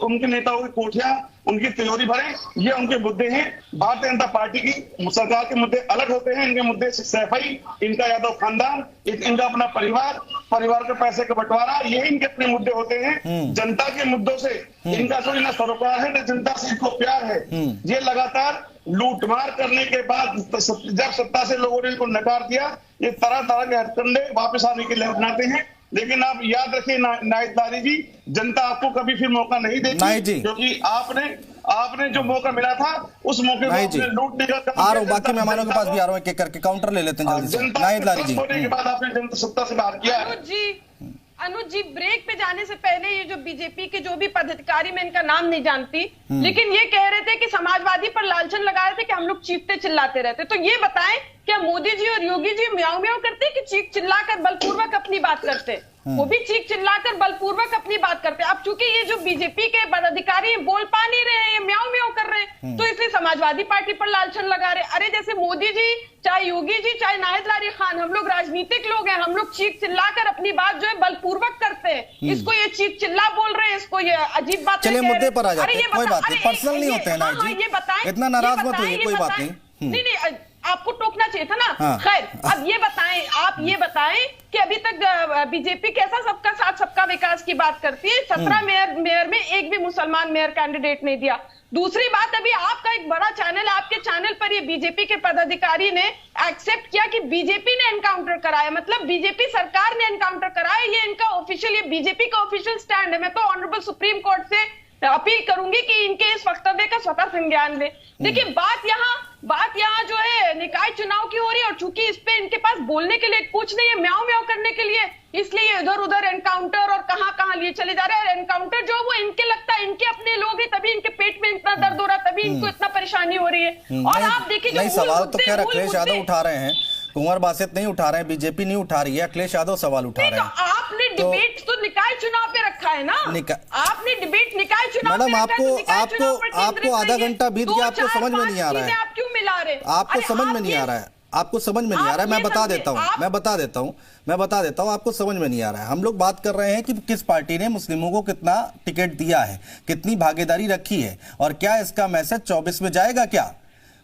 उनके नेताओं की कोठियां, उनकी तिजोरी भरे, ये उनके मुद्दे हैं। भारतीय जनता पार्टी की सरकार के मुद्दे अलग होते हैं। इनके मुद्दे सैफई, इनका यादव खानदान, इनका अपना परिवार के पैसे का बंटवारा, ये इनके अपने मुद्दे होते हैं। जनता के मुद्दों से इनका कोई ना सरोकार है, ना जनता से इनको प्यार है। ये लगातार लूटमार करने के बाद जब सत्ता से लोगों ने इनको नकार दिया, ये तरह तरह के हथकंडे वापस आने के लिए अपनाते हैं। लेकिन आप याद रखिए नाहिद लारी जी, जनता आपको कभी फिर मौका नहीं देगी, क्योंकि आपने जो मौका मिला था उस मौके को लूटने का आ रहा हूं। बाकी मेहमानों के पास भी आ रहा हूं, एक एक करके काउंटर ले लेते हैं जल्दी से। नाहिद लारी जी, होने के बाद आपने जनता सत्ता से बाहर किया। अनुज जी, ब्रेक पे जाने से पहले ये जो बीजेपी के जो भी पदाधिकारी, मैं इनका नाम नहीं जानती, लेकिन ये कह रहे थे कि समाजवादी पर लालचन लगा रहे थे कि हम लोग चीखते चिल्लाते रहते। तो ये बताएं, क्या मोदी जी और योगी जी म्याऊं म्याऊं करते कि चीख चिल्लाकर बलपूर्वक अपनी बात करते? वो भी चीख चिल्लाकर बलपूर्वक अपनी बात करते। अब चूंकि ये जो बीजेपी के पदाधिकारी बोल पा नहीं रहे हैं, म्याऊं म्याऊं कर रहे हैं, तो इसलिए समाजवादी पार्टी पर लालचन लगा रहे। अरे जैसे मोदी जी, चाहे योगी जी, चाहे नाहिद लारी खान, हम लोग राजनीतिक लोग हैं, हम लोग चीख चिल्लाकर अपनी बात जो है बलपूर्वक करते हैं। इसको ये चीख चिल्ला बोल रहे हैं, इसको ये अजीब बात। चलिए मुद्दे पर आ जाते हैं, कोई बात नहीं, पर्सनल नहीं होते हैं नाहिद जी, ये बताएं, इतना नाराज मत होइए, कोई बात नहीं। नहीं, आपको टोकना चाहिए था ना। खैर, अब ये बताएं, आप ये बताएं कि अभी तक बीजेपी कैसा सबका साथ सबका विकास की बात करती है? 17 मेयर में एक भी मुसलमान मेयर कैंडिडेट नहीं दिया। दूसरी बात, अभी आपका एक बड़ा चैनल, आपके चैनल पर ये बीजेपी के पदाधिकारी ने एक्सेप्ट किया कि बीजेपी ने एनकाउंटर कराया, मतलब बीजेपी सरकार ने एनकाउंटर कराया। ये इनका ऑफिशियल, ये बीजेपी का ऑफिशियल स्टैंड है। मैं तो ऑनरेबल सुप्रीम कोर्ट से अपील करूंगी कि इनके इस वक्तव्य का स्वतः संज्ञान ले। देखिए, बात यहाँ जो है निकाय चुनाव की हो रही है, और चूंकि इस पे इनके पास बोलने के लिए कुछ नहीं है, म्याऊं म्याऊं करने के लिए, इसलिए इधर उधर एनकाउंटर और कहां लिए चले जा रहे हैं। एनकाउंटर जो वो इनके लगता है इनके अपने लोग हैं, तभी इनके पेट में इतना दर्द हो रहा है, तभी इनको इतना परेशानी हो रही है। और आप देखिए, सवाल तो खैर अखिलेश यादव उठा रहे हैं, कुंवर बासित नहीं उठा रहे हैं, बीजेपी नहीं उठा रही है, अखिलेश यादव सवाल उठा रहे हैं। तो आपने डिबेट तो निकाय चुनाव पे रखा है ना, आपने डिबेट निकाय चुनाव। मैडम, आपको आधा घंटा बीत गया, आपको समझ में नहीं आ रहा है, आप क्यों मिला रहे? आपको समझ में नहीं आ रहा है, आपको समझ में नहीं आ रहा है। मैं बता देता हूं, आपको समझ में नहीं आ रहा है। हम लोग बात कर रहे हैं कि किस पार्टी ने मुस्लिमों को कितना टिकट दिया है, कितनी भागीदारी रखी है, और क्या इसका मैसेज 24 में जाएगा क्या?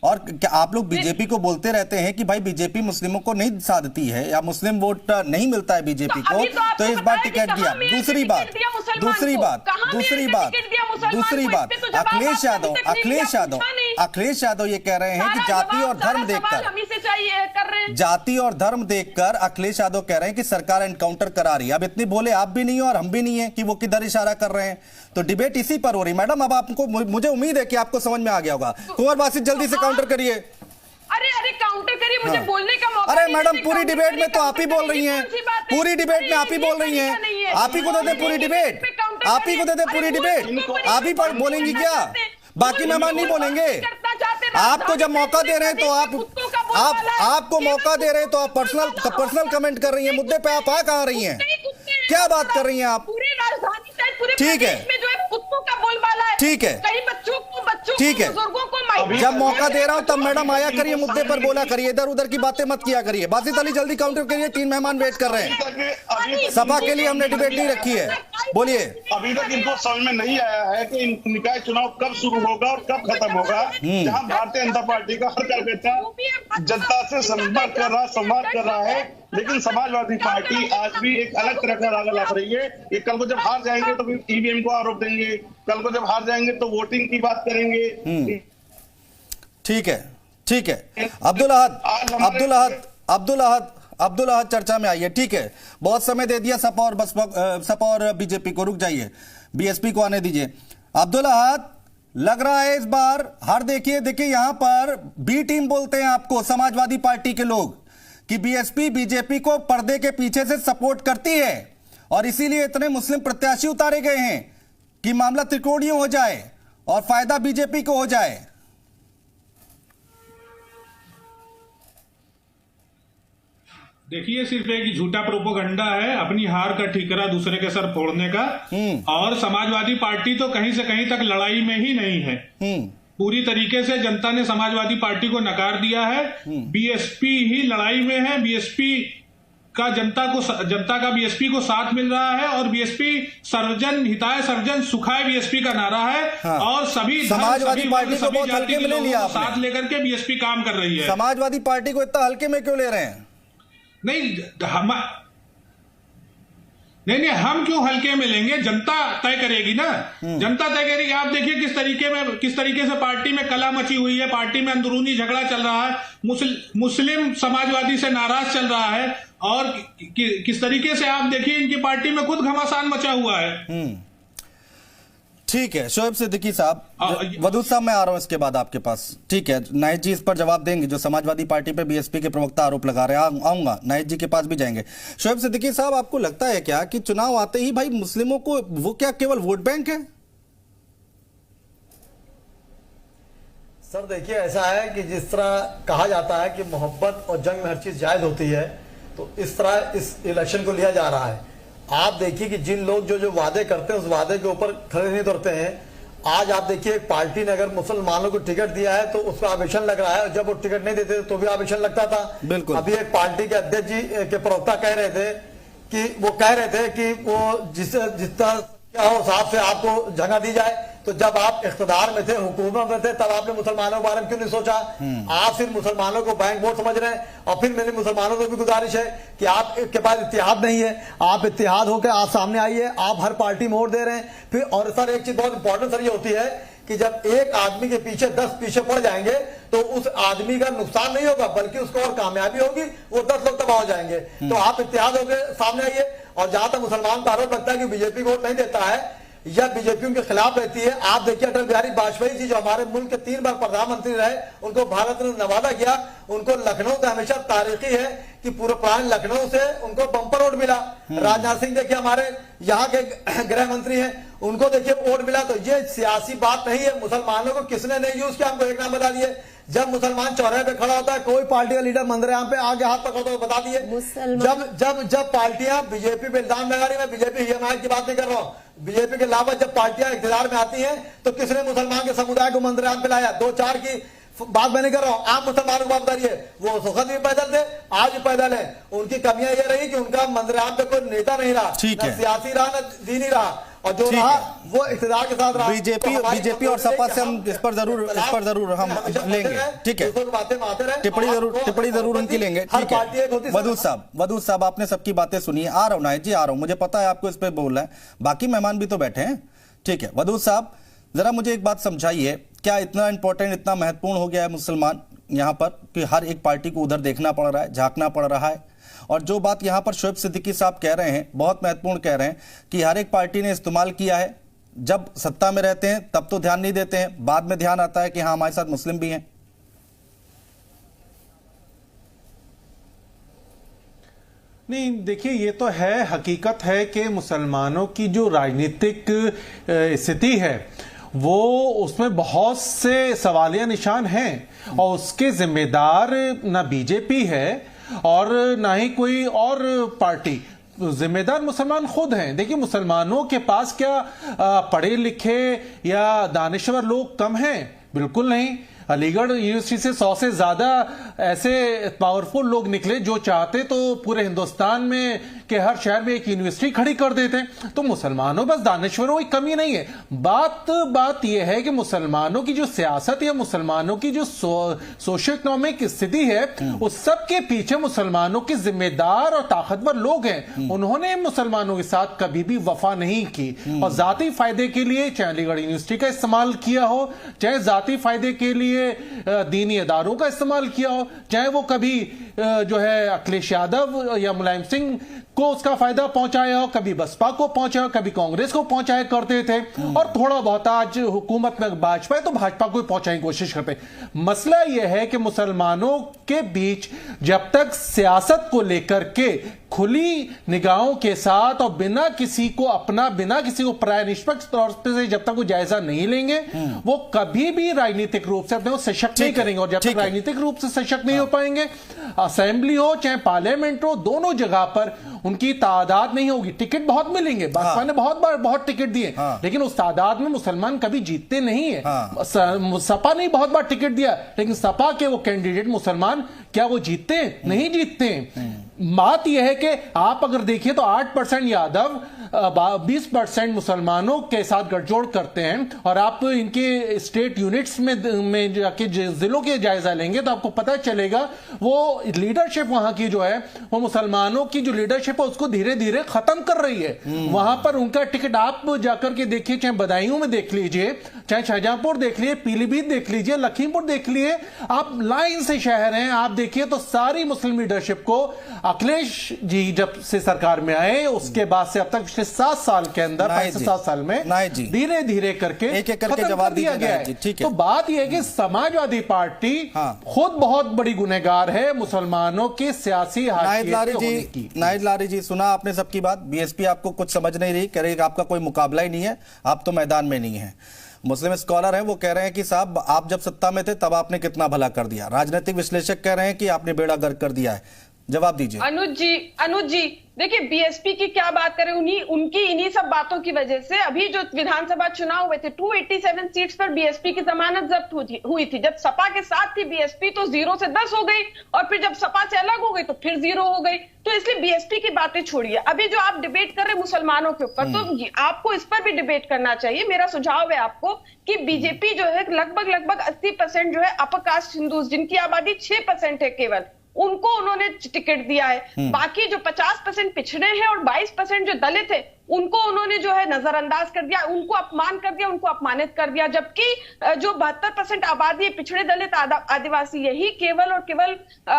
और क्या आप लोग बीजेपी को बोलते रहते हैं कि भाई बीजेपी मुस्लिमों को नहीं साधती है या मुस्लिम वोट नहीं मिलता है बीजेपी को, तो इस बार टिकट दिया। दूसरी बात अखिलेश यादव ये कह रहे हैं कि जाति और धर्म देखकर अखिलेश यादव कह रहे हैं कि सरकार एनकाउंटर करा रही है। अब इतनी भोले आप भी नहीं हो और हम भी नहीं है कि वो किधर इशारा कर रहे हैं। तो डिबेट इसी पर हो रही। मैडम अब आपको, मुझे उम्मीद है कि आपको समझ में आ गया होगा। कुंवर बासित जल्दी से काउंटर करिए। अरे काउंटर करिए, मुझे बोलने का मौका। अरे मैडम पूरी डिबेट में तो आप ही बोल रही हैं, पूरी डिबेट में आप ही बोल रही हैं। आप ही को दे दे पूरी डिबेट, आप ही को दे दे पूरी डिबेट। आप ही पर बोलेंगी क्या? बाकी मेहमान नहीं बोलेंगे। आपको जब मौका दे रहे हैं तो आपको मौका दे रहे हैं तो आप पर्सनल कमेंट कर रही हैं। मुद्दे पे आप आ कहाँ रही हैं? क्या बात कर रही हैं आप? पूरी राजधानी सहित पूरे ठीक है, प्रदेश में जो है कुत्तों का बोलबाला है। ठीक है, कई बच्चों को ठीक है, बुजुर्गों को जब मौका दे रहा हूं तब मैडम आया करिए, मुद्दे पर बोला करिए, इधर उधर की बातें मत किया करिए। बासित अली जल्दी काउंटर करिए, 3 मेहमान वेट कर रहे हैं। सभा के लिए हमने डिबेट नहीं रखी है, बोलिए। अभी तक इनको समझ में नहीं आया है कि निकाय चुनाव कब शुरू होगा और कब खत्म होगा, जहां भारतीय जनता पार्टी का हर कार्यकर्ता जनता से संपर्क कर रहा, संवाद कर रहा है, लेकिन समाजवादी पार्टी आज भी एक अलग तरह का राग ला रही है। कि कल को जब हार जाएंगे तो ईवीएम को आरोप देंगे, कल को जब हार जाएंगे तो वोटिंग की बात करेंगे। ठीक है। अब्दुल अहद चर्चा में आइए। ठीक है, बहुत समय दे दिया सपा और बीजेपी को। रुक जाइए, बीएसपी को आने दीजिए। अब्दुल अहद, लग रहा है इस बार हार। देखिए यहां पर बी टीम बोलते हैं आपको समाजवादी पार्टी के लोग कि बीएसपी बीजेपी को पर्दे के पीछे से सपोर्ट करती है और इसीलिए इतने मुस्लिम प्रत्याशी उतारे गए हैं कि मामला त्रिकोणीय हो जाए और फायदा बीजेपी को हो जाए। देखिए, सिर्फ एक झूठा प्रोपोगंडा है अपनी हार का ठीकरा दूसरे के सर फोड़ने का। और समाजवादी पार्टी तो कहीं से कहीं तक लड़ाई में ही नहीं है। पूरी तरीके से जनता ने समाजवादी पार्टी को नकार दिया है। बीएसपी ही लड़ाई में है। बीएसपी का जनता का बीएसपी को साथ मिल रहा है और बीएसपी सर्वजन हिताय सर्वजन सुखाय बीएसपी का नारा है। हाँ। और सभी समाजवादी पार्टी को बहुत हल्के में ले लिया, साथ लेकर के बीएसपी काम कर रही है। समाजवादी पार्टी को इतना हल्के में क्यों ले रहे हैं? नहीं, हम क्यों हल्के में लेंगे? जनता तय करेगी ना, जनता तय करेगी। आप देखिए किस तरीके से पार्टी में कला मची हुई है, पार्टी में अंदरूनी झगड़ा चल रहा है, मुस्लिम समाजवादी से नाराज चल रहा है और किस तरीके से आप देखिए इनकी पार्टी में खुद घमासान मचा हुआ है। ठीक है, शोएब सिद्दीकी साहब, वदूद साहब मैं आ रहा हूं इसके बाद आपके पास। ठीक है, नाइट जी इस पर जवाब देंगे जो समाजवादी पार्टी पे बीएसपी के प्रवक्ता आरोप लगा रहे हैं। आऊंगा, नाइट जी के पास भी जाएंगे। शोएब सिद्दीकी साहब, आपको लगता है क्या कि चुनाव आते ही भाई मुस्लिमों को वो क्या केवल वोट बैंक है? सर देखिए, ऐसा है कि जिस तरह कहा जाता है कि मोहब्बत और जंग में हर चीज जायज होती है, तो इस तरह इस इलेक्शन को लिया जा रहा है। आप देखिए कि जिन लोग जो वादे करते हैं उस वादे के ऊपर खड़े नहीं उतरते हैं। आज आप देखिए, एक पार्टी ने अगर मुसलमानों को टिकट दिया है तो उस पर आवेदन लग रहा है, और जब वो टिकट नहीं देते तो भी आवेदन लगता था। बिल्कुल। अभी एक पार्टी के अध्यक्ष जी के प्रवक्ता कह रहे थे कि वो जितना क्या हो साहब से आपको जगह दी जाए। तो जब आप इख्तिदार में थे, हुकूमत में थे, तब आपने मुसलमानों के बारे में क्यों नहीं सोचा? आप सिर्फ मुसलमानों को बैंक वोट समझ रहे हैं। और फिर मेरी मुसलमानों को भी गुजारिश है कि आप के पास इत्तेहाद नहीं है, आप इत्तेहाद होकर आप सामने आइए। आप हर पार्टी में वोट दे रहे हैं। फिर और सर एक चीज बहुत इंपॉर्टेंट सर ये होती है कि जब एक आदमी के पीछे 10 पीछे पड़ जाएंगे तो उस आदमी का नुकसान नहीं होगा, बल्कि उसको और कामयाबी होगी, वो 10 लोग तबाह हो जाएंगे। तो आप इत्तेहाद होकर सामने आइए। और जहां तक मुसलमान का आरोप लगता है कि बीजेपी वोट नहीं देता है या बीजेपी उनके खिलाफ रहती है, आप देखिए अटल बिहारी वाजपेयी जी जो हमारे मुल्क के 3 बार प्रधानमंत्री रहे, उनको भारत ने नवाजा किया। उनको लखनऊ से हमेशा तारीखी है कि पूरे पुराने लखनऊ से उनको बम्पर वोट मिला। राजनाथ सिंह देखिए हमारे यहाँ के गृह मंत्री हैं, उनको देखिए वोट मिला। तो ये सियासी बात नहीं है। मुसलमानों को किसने नहीं यूज किया, हमको एक नाम बता दिए। जब मुसलमान चौराहे पे खड़ा होता है, कोई पार्टी का लीडर मंदिराम पे आगे हाथ पकड़ता है, बता दिए। जब पार्टियां बीजेपी पे इल्जाम लगा रही है, मैं बीजेपी हिमायत की बात नहीं कर रहा हूँ, बीजेपी के अलावा जब पार्टियां इख्तियार में आती हैं तो किसने मुसलमान के समुदाय को मंदिराम पे लाया? 2-4 की बात मैं नहीं कर रहा हूं। आप मुसलमानों को बात बताइए, वो सुखद भी पैदल थे, आज भी पैदल है। उनकी कमियां ये रही कि उनका मंदराम पे कोई नेता नहीं रहा, न सियासी रहा, न दीनी रहा, और जो रहा वो इक़्तिदार के साथ रहा। बीजेपी और सपा से हम इस पर जरूर हम लेंगे, ठीक है, टिप्पणी जरूर उनकी लेंगे, ठीक है। वदूद साहब आपने सबकी बातें सुनी, आ रहा हूं नायक जी, आ रहा हूं, मुझे पता है आपको इस पे बोलना है, बाकी मेहमान भी तो बैठे हैं, ठीक है। वदूद साहब जरा मुझे एक बात समझाइए, क्या इतना इंपॉर्टेंट, इतना महत्वपूर्ण हो गया है मुसलमान यहाँ पर कि हर एक पार्टी को उधर देखना पड़ रहा है, झांकना पड़ रहा है? और जो बात यहाँ पर शोएब सिद्दीकी साहब कह रहे हैं, बहुत महत्वपूर्ण कह रहे हैं कि हर एक पार्टी ने इस्तेमाल किया है, जब सत्ता में रहते हैं तब तो ध्यान नहीं देते हैं, बाद में ध्यान आता है कि हाँ हमारे साथ मुस्लिम भी हैं। नहीं, देखिए ये तो है, हकीकत है कि मुसलमानों की जो राजनीतिक स्थिति है वो उसमें बहुत से सवालिया निशान हैं, और उसके जिम्मेदार ना बीजेपी है और ना ही कोई और पार्टी, जिम्मेदार मुसलमान खुद हैं। देखिए मुसलमानों के पास क्या पढ़े लिखे या दानिश्वर लोग कम हैं? बिल्कुल नहीं। अलीगढ़ यूनिवर्सिटी से 100 से ज्यादा ऐसे पावरफुल लोग निकले जो चाहते तो पूरे हिंदुस्तान में के हर शहर में एक यूनिवर्सिटी खड़ी कर देते। तो मुसलमानों बस दानिश्वरों की कमी नहीं है। बात यह है कि मुसलमानों की जो सियासत या मुसलमानों की जो सोशो इकोनॉमिक स्थिति है उस सब के पीछे मुसलमानों के जिम्मेदार और ताकतवर लोग हैं। उन्होंने मुसलमानों के साथ कभी भी वफा नहीं की और जाती फायदे के लिए चाहे अलीगढ़ यूनिवर्सिटी का इस्तेमाल किया हो, चाहे जाती फायदे के लिए दीनी इदारों का इस्तेमाल किया हो, चाहे वो कभी जो है अखिलेश यादव या मुलायम सिंह को उसका फायदा पहुंचाया हो, कभी बसपा को पहुंचाया, कभी कांग्रेस को पहुंचाया करते थे, और थोड़ा बहुत आज हुकूमत में भाजपा है तो भाजपा को पहुंचाने की कोशिश करते। मसला यह है कि मुसलमानों के बीच जब तक सियासत को लेकर के खुली निगाहों के साथ और बिना किसी को प्राय निष्पक्ष तौर से जब तक वो जायजा नहीं लेंगे वो कभी भी राजनीतिक रूप से अपने को सशक्त नहीं करेंगे। और जब तक राजनीतिक रूप से सशक्त नहीं हो पाएंगे, असेंबली हो चाहे पार्लियामेंट हो, दोनों जगह पर उनकी तादाद नहीं होगी। टिकट बहुत मिलेंगे, बसपा ने बहुत टिकट दिए, लेकिन उस तादाद में मुसलमान कभी जीतते नहीं है। सपा ने बहुत बार टिकट दिया, लेकिन सपा के वो कैंडिडेट मुसलमान क्या वो जीतते हैं? नहीं जीतते हैं। बात यह है कि आप अगर देखिए तो 8% यादव 20% मुसलमानों के साथ गठजोड़ करते हैं, और आप इनके स्टेट यूनिट्स में जाके जिलों के जायजा लेंगे तो आपको पता चलेगा वो लीडरशिप वहां की जो है वो मुसलमानों की जो लीडरशिप है उसको धीरे धीरे खत्म कर रही है। वहां पर उनका टिकट आप जाकर के देखिए, चाहे बदायूं में देख लीजिए, चाहे शाहजहांपुर देख लीजिए, पीलीभीत देख लीजिए, लखीमपुर देख लीजिए, आप लाइन से शहर हैं, आप देखिए तो सारी मुस्लिम लीडरशिप को अखिलेश जी जब से सरकार में आए उसके बाद से अब तक पिछले 7 साल के अंदर 7 साल में धीरे धीरे करके एक करके जवाब दिया गया है। तो बात यह है कि समाजवादी पार्टी खुद बहुत बड़ी गुनहगार है मुसलमानों के सियासी नाहिद लारी जी, सुना आपने सबकी बात। बीएसपी आपको कुछ समझ नहीं रही, कह रही आपका कोई मुकाबला ही नहीं है, आप तो मैदान में नहीं है। मुस्लिम स्कॉलर हैं, वो कह रहे हैं कि साहब आप जब सत्ता में थे तब आपने कितना भला कर दिया। राजनीतिक विश्लेषक कह रहे हैं कि आपने बेड़ा गर्क कर दिया है। जवाब दीजिए। अनुज जी देखिए, बीएसपी की क्या बात करें, उनकी इन्हीं सब बातों की वजह से अभी जो विधानसभा चुनाव हुए थे 287 सीट्स पर बीएसपी की जमानत जब्त हुई थी। जब सपा के साथ थी बीएसपी तो 0 से 10 हो गई, और फिर जब सपा से अलग हो गई तो फिर 0 हो गई। तो इसलिए बीएसपी की बातें छोड़िए, अभी जो आप डिबेट कर रहे मुसलमानों के ऊपर, तो आपको इस पर भी डिबेट करना चाहिए। मेरा सुझाव है आपको कि बीजेपी जो है लगभग 80% जो है अपर कास्ट हिंदूज, जिनकी आबादी 6% है केवल, उनको उन्होंने टिकट दिया है। बाकी जो 50% पिछड़े हैं और 22% जो दलित है उनको उन्होंने जो है नजरअंदाज कर दिया, उनको अपमान कर दिया, उनको अपमानित कर दिया। जबकि जो 72% आबादी है पिछड़े दलित आदिवासी, यही केवल और केवल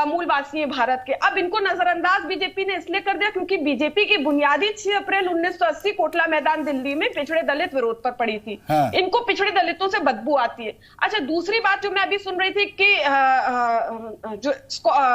मूलवासी है भारत के। अब इनको नजरअंदाज बीजेपी ने इसलिए कर दिया क्योंकि बीजेपी की बुनियादी 6 अप्रैल 1980 कोटला मैदान दिल्ली में पिछड़े दलित विरोध पर पड़ी थी। इनको पिछड़े दलितों से बदबू आती है। अच्छा, दूसरी बात जो मैं अभी सुन रही थी कि जो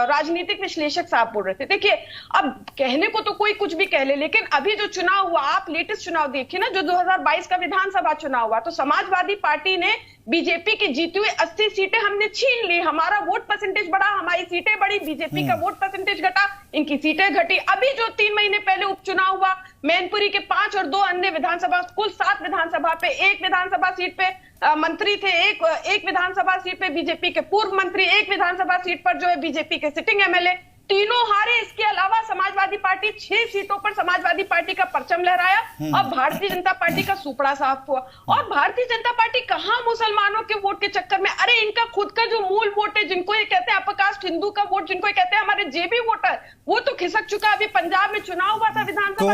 राजनीतिक विश्लेषक साहब बोल रहे थे, देखिए अब कहने को तो कोई कुछ भी कह ले, लेकिन अभी जो चुनाव हुआ, आप लेटेस्ट चुनाव देखिए ना, जो 2022 का विधानसभा चुनाव हुआ, तो समाजवादी पार्टी ने बीजेपी की जीती हुई 80 सीटें हमने छीन ली। हमारा वोट परसेंटेज बढ़ा, हमारी सीटें बढ़ी, बीजेपी का वोट परसेंटेज घटा, इनकी सीटें घटी। अभी जो 3 महीने पहले उपचुनाव हुआ, मैनपुरी के 5 और 2 अन्य विधानसभा, कुल 7 विधानसभा पे, एक विधानसभा सीट पे मंत्री थे, एक विधानसभा सीट पे बीजेपी के पूर्व मंत्री, एक विधानसभा सीट पर जो है बीजेपी के सिटिंग एमएलए, तीनों हारे। इसके अलावा समाजवादी पार्टी 6 सीटों पर समाजवादी पार्टी का परचम लहराया और भारतीय जनता पार्टी का सुपड़ा साफ हुआ। और भारतीय जनता पार्टी कहां मुसलमानों के वोट के चक्कर में, अरे इनका खुद का जो मूल वोट है, जिनको ये कहते हैं अपकास्ट हिंदू का वोट, जिनको ये कहते हैं हमारे जेबी वोटर, वो तो खिसक चुका। अभी पंजाब में चुनाव हुआ था, विधानसभा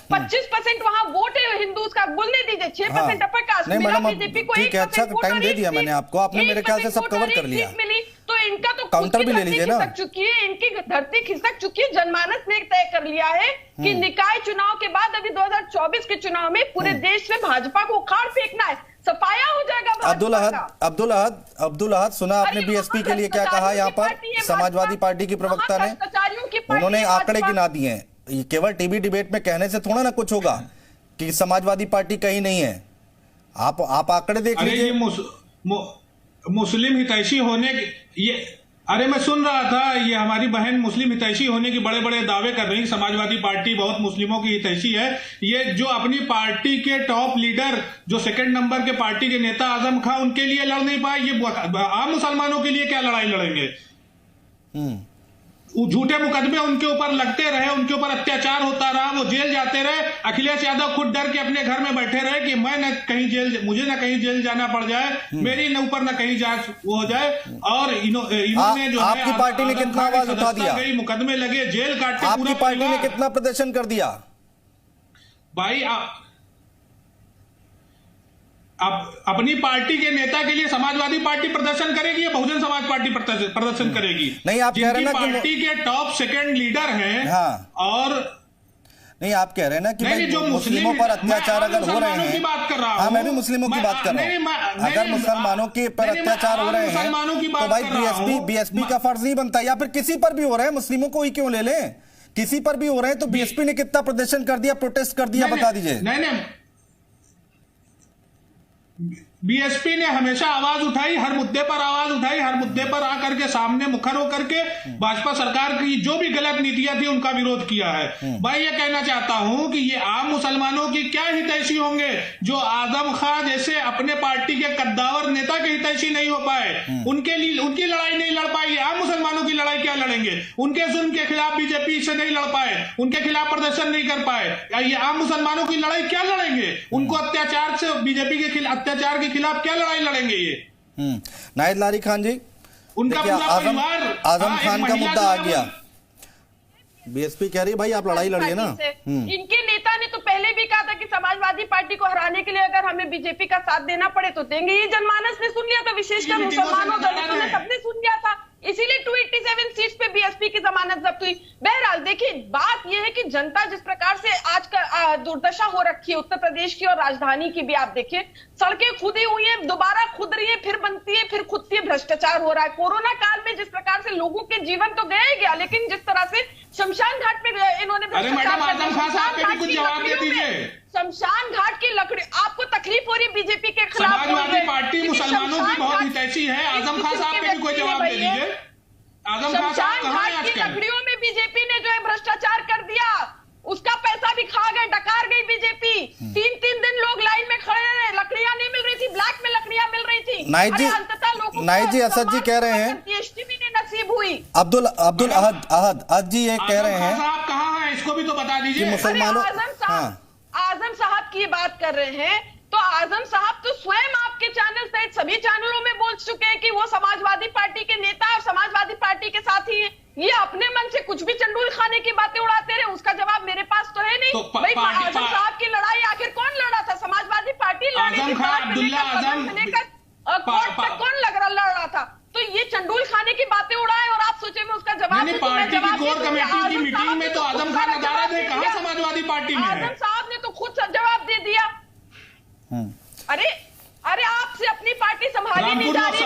25% वहां वोट है हिंदू का, बोलने दीजिए 6% अपकास्ट। बीजेपी को ठीक है, अच्छा टाइम दे दिया मैंने आपको, आपने मेरे ख्याल से सब कवर कर लिया। मिली तो इनका तो काउंटर भी ले लीजिए ना। खिसक चुकी है, इनकी धरती खिसक चुकी है। जनमानस ने तय कर लिया है कि निकाय चुनाव के बाद अभी 2024 के चुनाव में पूरे देश में भाजपा को उखाड़ फेंकना है, सफाया हो जाएगा। अब्दुल अहद सुना आपने बीएसपी के लिए क्या कहा यहाँ पर समाजवादी पार्टी की प्रवक्ता ने? उन्होंने आंकड़े गिना दिए हैं। केवल टीवी डिबेट में कहने से थोड़ा ना कुछ होगा कि समाजवादी पार्टी कहीं नहीं है। आप आंकड़े देख लीजिए। मुस्लिम हितैषी होने ये, अरे मैं सुन रहा था, ये हमारी बहन मुस्लिम हितैषी होने की बड़े बड़े दावे कर रही। समाजवादी पार्टी बहुत मुस्लिमों की हितैषी है। ये जो अपनी पार्टी के टॉप लीडर, जो सेकंड नंबर के पार्टी के नेता आजम खां, उनके लिए लड़ नहीं पाए, ये आम मुसलमानों के लिए क्या लड़ाई लड़ेंगे? झूठे मुकदमे उनके ऊपर लगते रहे, उनके ऊपर अत्याचार होता रहा, वो जेल जाते रहे। अखिलेश यादव खुद डर के अपने घर में बैठे रहे कि मैं न कहीं जेल, मुझे न कहीं जेल जाना पड़ जाए, मेरी न ऊपर न कहीं जांच वो हो जाए। और इन्होंने जो आपकी पार्टी ने कितना आवाज उठा दिया, मुकदमे लगे, जेल काटे, आपकी पार्टी ने कितना प्रदर्शन कर दिया भाई? अब अपनी पार्टी के नेता के लिए समाजवादी पार्टी प्रदर्शन करेगी या बहुजन समाज पार्टी प्रदर्शन करेगी? नहीं, आप कह रहे हैं ना कि पार्टी के टॉप सेकंड लीडर हैं। हाँ। और नहीं, आप कह रहे हैं ना कि जो मुस्लिमों पर अत्याचार अगर हो रहे हैं, हाँ मैं भी मुस्लिमों की बात कर रहा हूँ। अगर मुसलमानों के पर अत्याचार हो रहे हैं तो भाई बीएसपी का फर्ज नहीं बनता, या फिर किसी पर भी हो रहे हैं, मुस्लिमों को ही क्यों ले लें? किसी पर भी हो रहे हैं तो बीएसपी ने कितना प्रदर्शन कर दिया, प्रोटेस्ट कर दिया, बता दीजिए। नहीं, बीएसपी ने हमेशा आवाज उठाई, हर मुद्दे पर आवाज उठाई, हर मुद्दे पर आकर के सामने मुखर होकर के भाजपा सरकार की जो भी गलत नीतियां थी उनका विरोध किया है। भाई ये कहना चाहता हूं कि ये आम मुसलमानों की क्या हितैषी होंगे जो आजम खां जैसे अपने पार्टी के कद्दावर नेता के हितैषी नहीं हो पाए, उनके लिए उनकी लड़ाई नहीं लड़ पाई। आम मुसलमानों की लड़ाई क्या लड़ेंगे? उनके जुल्म के खिलाफ बीजेपी से नहीं लड़ पाए, उनके खिलाफ प्रदर्शन नहीं कर पाए, ये आम मुसलमानों की लड़ाई क्या लड़ेंगे? उनको अत्याचार से, बीजेपी के अत्याचार के खिलाफ क्या लड़ाई लड़ेंगे ये? नाहिद लारी खान जी, उनका आजम खान का मुद्दा आ गया। बीएसपी कह रही है भाई आप लड़ाई लड़िए ना। इनके नेता ने तो पहले भी कहा था कि समाजवादी पार्टी को हराने के लिए अगर हमें बीजेपी का साथ देना पड़े तो देंगे। ये जनमानस ने सुन लिया था, विशेषकर मुसलमानों, दलितों ने सबने सुन लिया था, इसीलिए 287 सीट्स पे बीएसपी की जमानत जब्त हुई। बहरहाल देखिए, बात यह है कि जनता जिस प्रकार से आज का दुर्दशा हो रखी है उत्तर प्रदेश की और राजधानी की भी, आप देखिए सड़कें खुदी हुई हैं, दोबारा खुद रही है, फिर बनती है, फिर खुदती है, भ्रष्टाचार हो रहा है। कोरोना काल में जिस प्रकार से लोगों के जीवन तो गया ही गया, लेकिन जिस तरह से शमशान घाट पे इन्होंने शमशान घाट की लकड़ी, आपको तकलीफ हो रही बीजेपी के खिलाफ? समाजवादी पार्टी मुसलमानों की बहुत हितैषी है। आजम खान साहब पे भी कोई जवाब दे दीजिए। शमशान घाट की लकड़ियों में बीजेपी ने जो है भ्रष्टाचार कर दिया, उसका पैसा भी खा गए, डकार गई बीजेपी। 3-3 दिन लोग लाइन में खड़े रहे, लकड़ियां नहीं मिल रही थी, ब्लैक में लकड़ियां मिल रही थी। नाइद जी असद जी कह रहे हैं, नसीब हुई। अब्दुल अहद जी ये कह रहे हैं, साहब कहाँ हैं इसको भी तो बता दीजिए। मुसलमानों, आजम साहब की बात कर रहे हैं तो आजम साहब तो स्वयं आपके चैनल सहित सभी चैनलों में बोल चुके हैं कि वो समाजवादी पार्टी के नेता और समाजवादी पार्टी के साथी हैं। ये अपने मन से कुछ भी चंडूल खाने की बातें उड़ाते रहे, उसका जवाब मेरे पास तो है नहीं। तो भाई आजम साहब की लड़ाई आखिर कौन लड़ा था? समाजवादी पार्टी लड़ी थी, कौन लड़ रहा था? तो ये चंडूल खाने की बातें उड़ाए और आप सोचे मैं उसका जवाब पार्टी की कोर कमेटी की मीटिंग में तो आजम खान नजारा थे, कहां समाजवादी पार्टी में? आजम साहब ने तो खुद जवाब दे दिया। अरे आपसे अपनी पार्टी संभाली नहीं जा रही,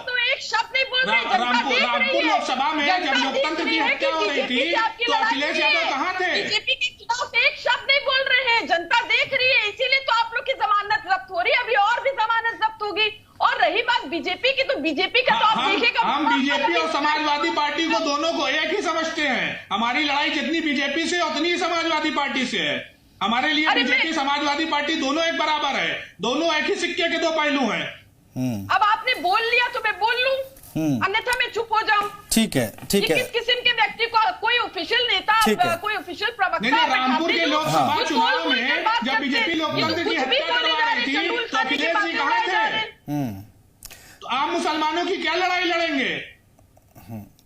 तो एक शब्द नहीं बोल रहे। रामपुर लोकसभा में जब लोकतंत्र की हत्या हो रही थी तो अखिलेश यादव कहाँ थे? बीजेपी के खिलाफ एक शब्द नहीं बोल रहे हैं, जनता देख रही है, इसीलिए तो आप लोग की जमानत जब्त हो रही है, अभी और भी जमानत जब्त होगी। और रही बात बीजेपी की, तो बीजेपी का तो आप देखेगा, हम बीजेपी और समाजवादी पार्टी को दोनों को एक ही समझते हैं। हमारी लड़ाई जितनी बीजेपी से उतनी ही समाजवादी पार्टी से है। हमारे लिए बीजेपी समाजवादी पार्टी दोनों एक बराबर है, दोनों एक ही सिक्के के दो पहलू हैं। अब आपने बोल लिया तो मैं बोल लूं। अन्यथा मैं चुप हो जाऊं। ठीक है, ठीक है। किस किस्म के व्यक्ति को कोई ऑफिशियल नेता, कोई ऑफिशियल प्रवक्ता रामपुर के लोकसभा चुनाव में जब बीजेपी लोकतंत्र की हत्या करवा रही थी तो अखिलेश जी कहाँ थे? तो आप मुसलमानों की क्या लड़ाई लड़ेंगे?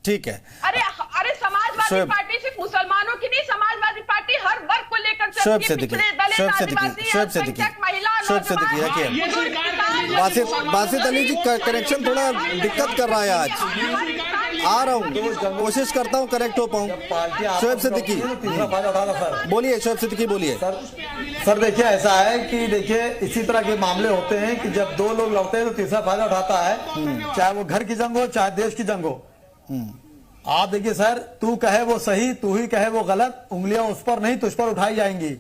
ठीक है। अरे समाजवादी पार्टी सिर्फ मुसलमानों की नहीं, समाजवादी पार्टी हर वर्ग को लेकर चलती है। पिछड़े दलित, आदिवासी, अल्पसंख्यक, महिला, बासित अली जी कनेक्शन थोड़ा दिक्कत कर रहा है आज। आ रहा हूँ, कोशिश करता हूँ करेक्ट हो पाऊँ। शोएब सिद्दीकी बोलिए, शोएब सिद्दीकी बोलिए। सर देखिए ऐसा है कि देखिए इसी तरह के मामले होते हैं कि जब दो लोग लड़ते हैं तो तीसरा फायदा उठाता है, चाहे वो घर की जंग हो चाहे देश की जंग हो। आप देखिए सर, तू कहे वो सही, तू ही कहे वो गलत, उंगलियां उस पर नहीं तुझ पर उठाई जाएंगी।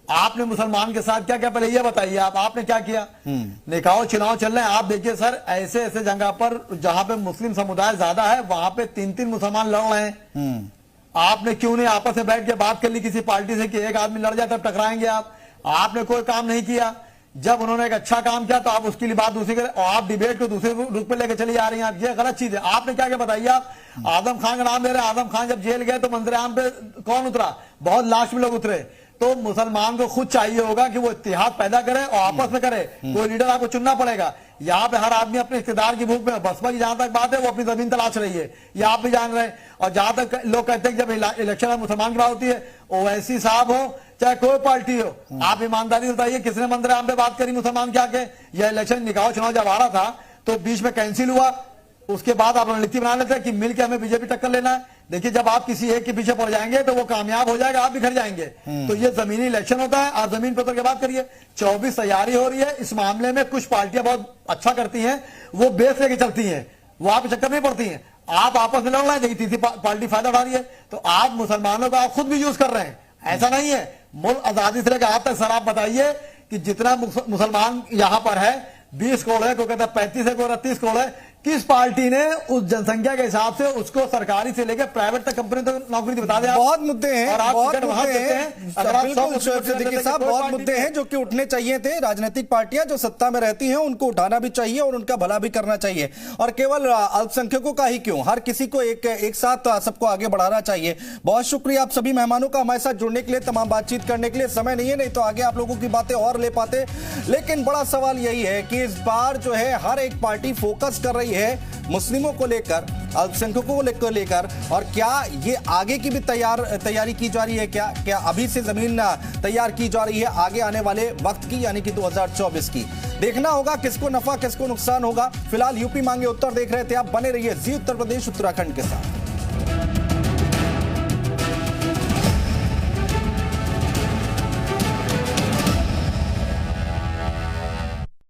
आपने मुसलमान के साथ क्या क्या, पहले ये बताइए आपने क्या किया? निकाह चुनाव चल रहे हैं, आप देखिए सर ऐसे ऐसे जगह पर जहां पे मुस्लिम समुदाय ज्यादा है वहां पे 3-3 मुसलमान लड़ रहे हैं। आपने क्यों नहीं आपस में बैठ के बात कर ली किसी पार्टी से कि एक आदमी लड़ जाए तब टकराएंगे आपने कोई काम नहीं किया। जब उन्होंने एक अच्छा काम किया तो आप उसके लिए बात दूसरी करें और आप डिबेट को दूसरे रूप पे लेकर चली जा रही हैं। आप ये गलत चीज है। आपने क्या क्या बताइए? आप आजम खान का नाम ले रहे हैं। आजम खान जब जेल गए तो मंजर-ए-आम पे कौन उतरा? बहुत लास्ट में लोग उतरे। तो मुसलमान को खुद चाहिए होगा कि वो इत्तेहाद पैदा करे और आपस में करे। कोई लीडर आपको चुनना पड़ेगा। यहाँ पे हर आदमी अपने इख्तिदार की भूख में, बसपा की जहां तक बात है वो अपनी जमीन तलाश रही है, ये आप भी जान रहे हैं। और जहां तक लोग कहते हैं जब इलेक्शन में मुसलमान की बात होती है, ओवैसी साहब हो चाहे कोई पार्टी हो, आप ईमानदारी बताइए किसने मंजर-ए-आम पे बात करी मुसलमान के आके? यह इलेक्शन निकाह चुनाव जब आ रहा था तो बीच में कैंसिल हुआ, उसके बाद आप रणनीति बना लेते हैं कि मिलकर हमें बीजेपी टक्कर लेना है। देखिए जब आप किसी एक के पीछे पड़ जाएंगे तो वो कामयाब हो जाएगा, आप बिखर जाएंगे। तो ये जमीनी इलेक्शन होता है। आप जमीन पर उतर के बात करिए। 24 तैयारी हो रही है। इस मामले में कुछ पार्टियां बहुत अच्छा करती हैं, वो बेस लेके चलती हैं, वो आप चक्कर नहीं पड़ती हैं। आप आपस में लड़ रहे हैं, तीसरी पार्टी फायदा उठा रही है, तो आप मुसलमानों का आप खुद भी यूज कर रहे हैं। ऐसा नहीं है। मुल्क आजादी से लेकर आज तक सर आप बताइए कि जितना मुसलमान यहाँ पर है 20 करोड़ है, कोई कहता है 35 है, कोई 30 करोड़ है। किस पार्टी ने उस जनसंख्या के हिसाब से उसको सरकारी से लेकर प्राइवेट तक कंपनी तक नौकरी बता दें? बहुत मुद्दे हैं, और आप बहुत टिकट वहां देते हैं। बिल्कुल शोएब सिद्दीकी साहब, बहुत मुद्दे हैं जो कि उठने चाहिए थे। राजनीतिक पार्टियां जो सत्ता में रहती हैं उनको उठाना भी चाहिए और उनका भला भी करना चाहिए। और केवल अल्पसंख्यकों का ही क्यों, हर किसी को एक साथ सबको आगे बढ़ाना चाहिए। बहुत शुक्रिया आप सभी मेहमानों का हमारे साथ जुड़ने के लिए, तमाम बातचीत करने के लिए। समय नहीं है, नहीं तो आगे आप लोगों की बातें और ले पाते। लेकिन बड़ा सवाल यही है कि इस बार जो है हर एक पार्टी फोकस कर रही है मुस्लिमों को लेकर, अल्पसंख्यकों को लेकर। और क्या ये आगे की भी तैयारी की जा रही है? क्या अभी से जमीन तैयार की जा रही है आगे आने वाले वक्त की, यानी कि 2024 की? देखना होगा किसको नफा किसको नुकसान होगा। फिलहाल यूपी मांगे उत्तर देख रहे थे आप। बने रहिए जी उत्तर प्रदेश उत्तराखंड के साथ।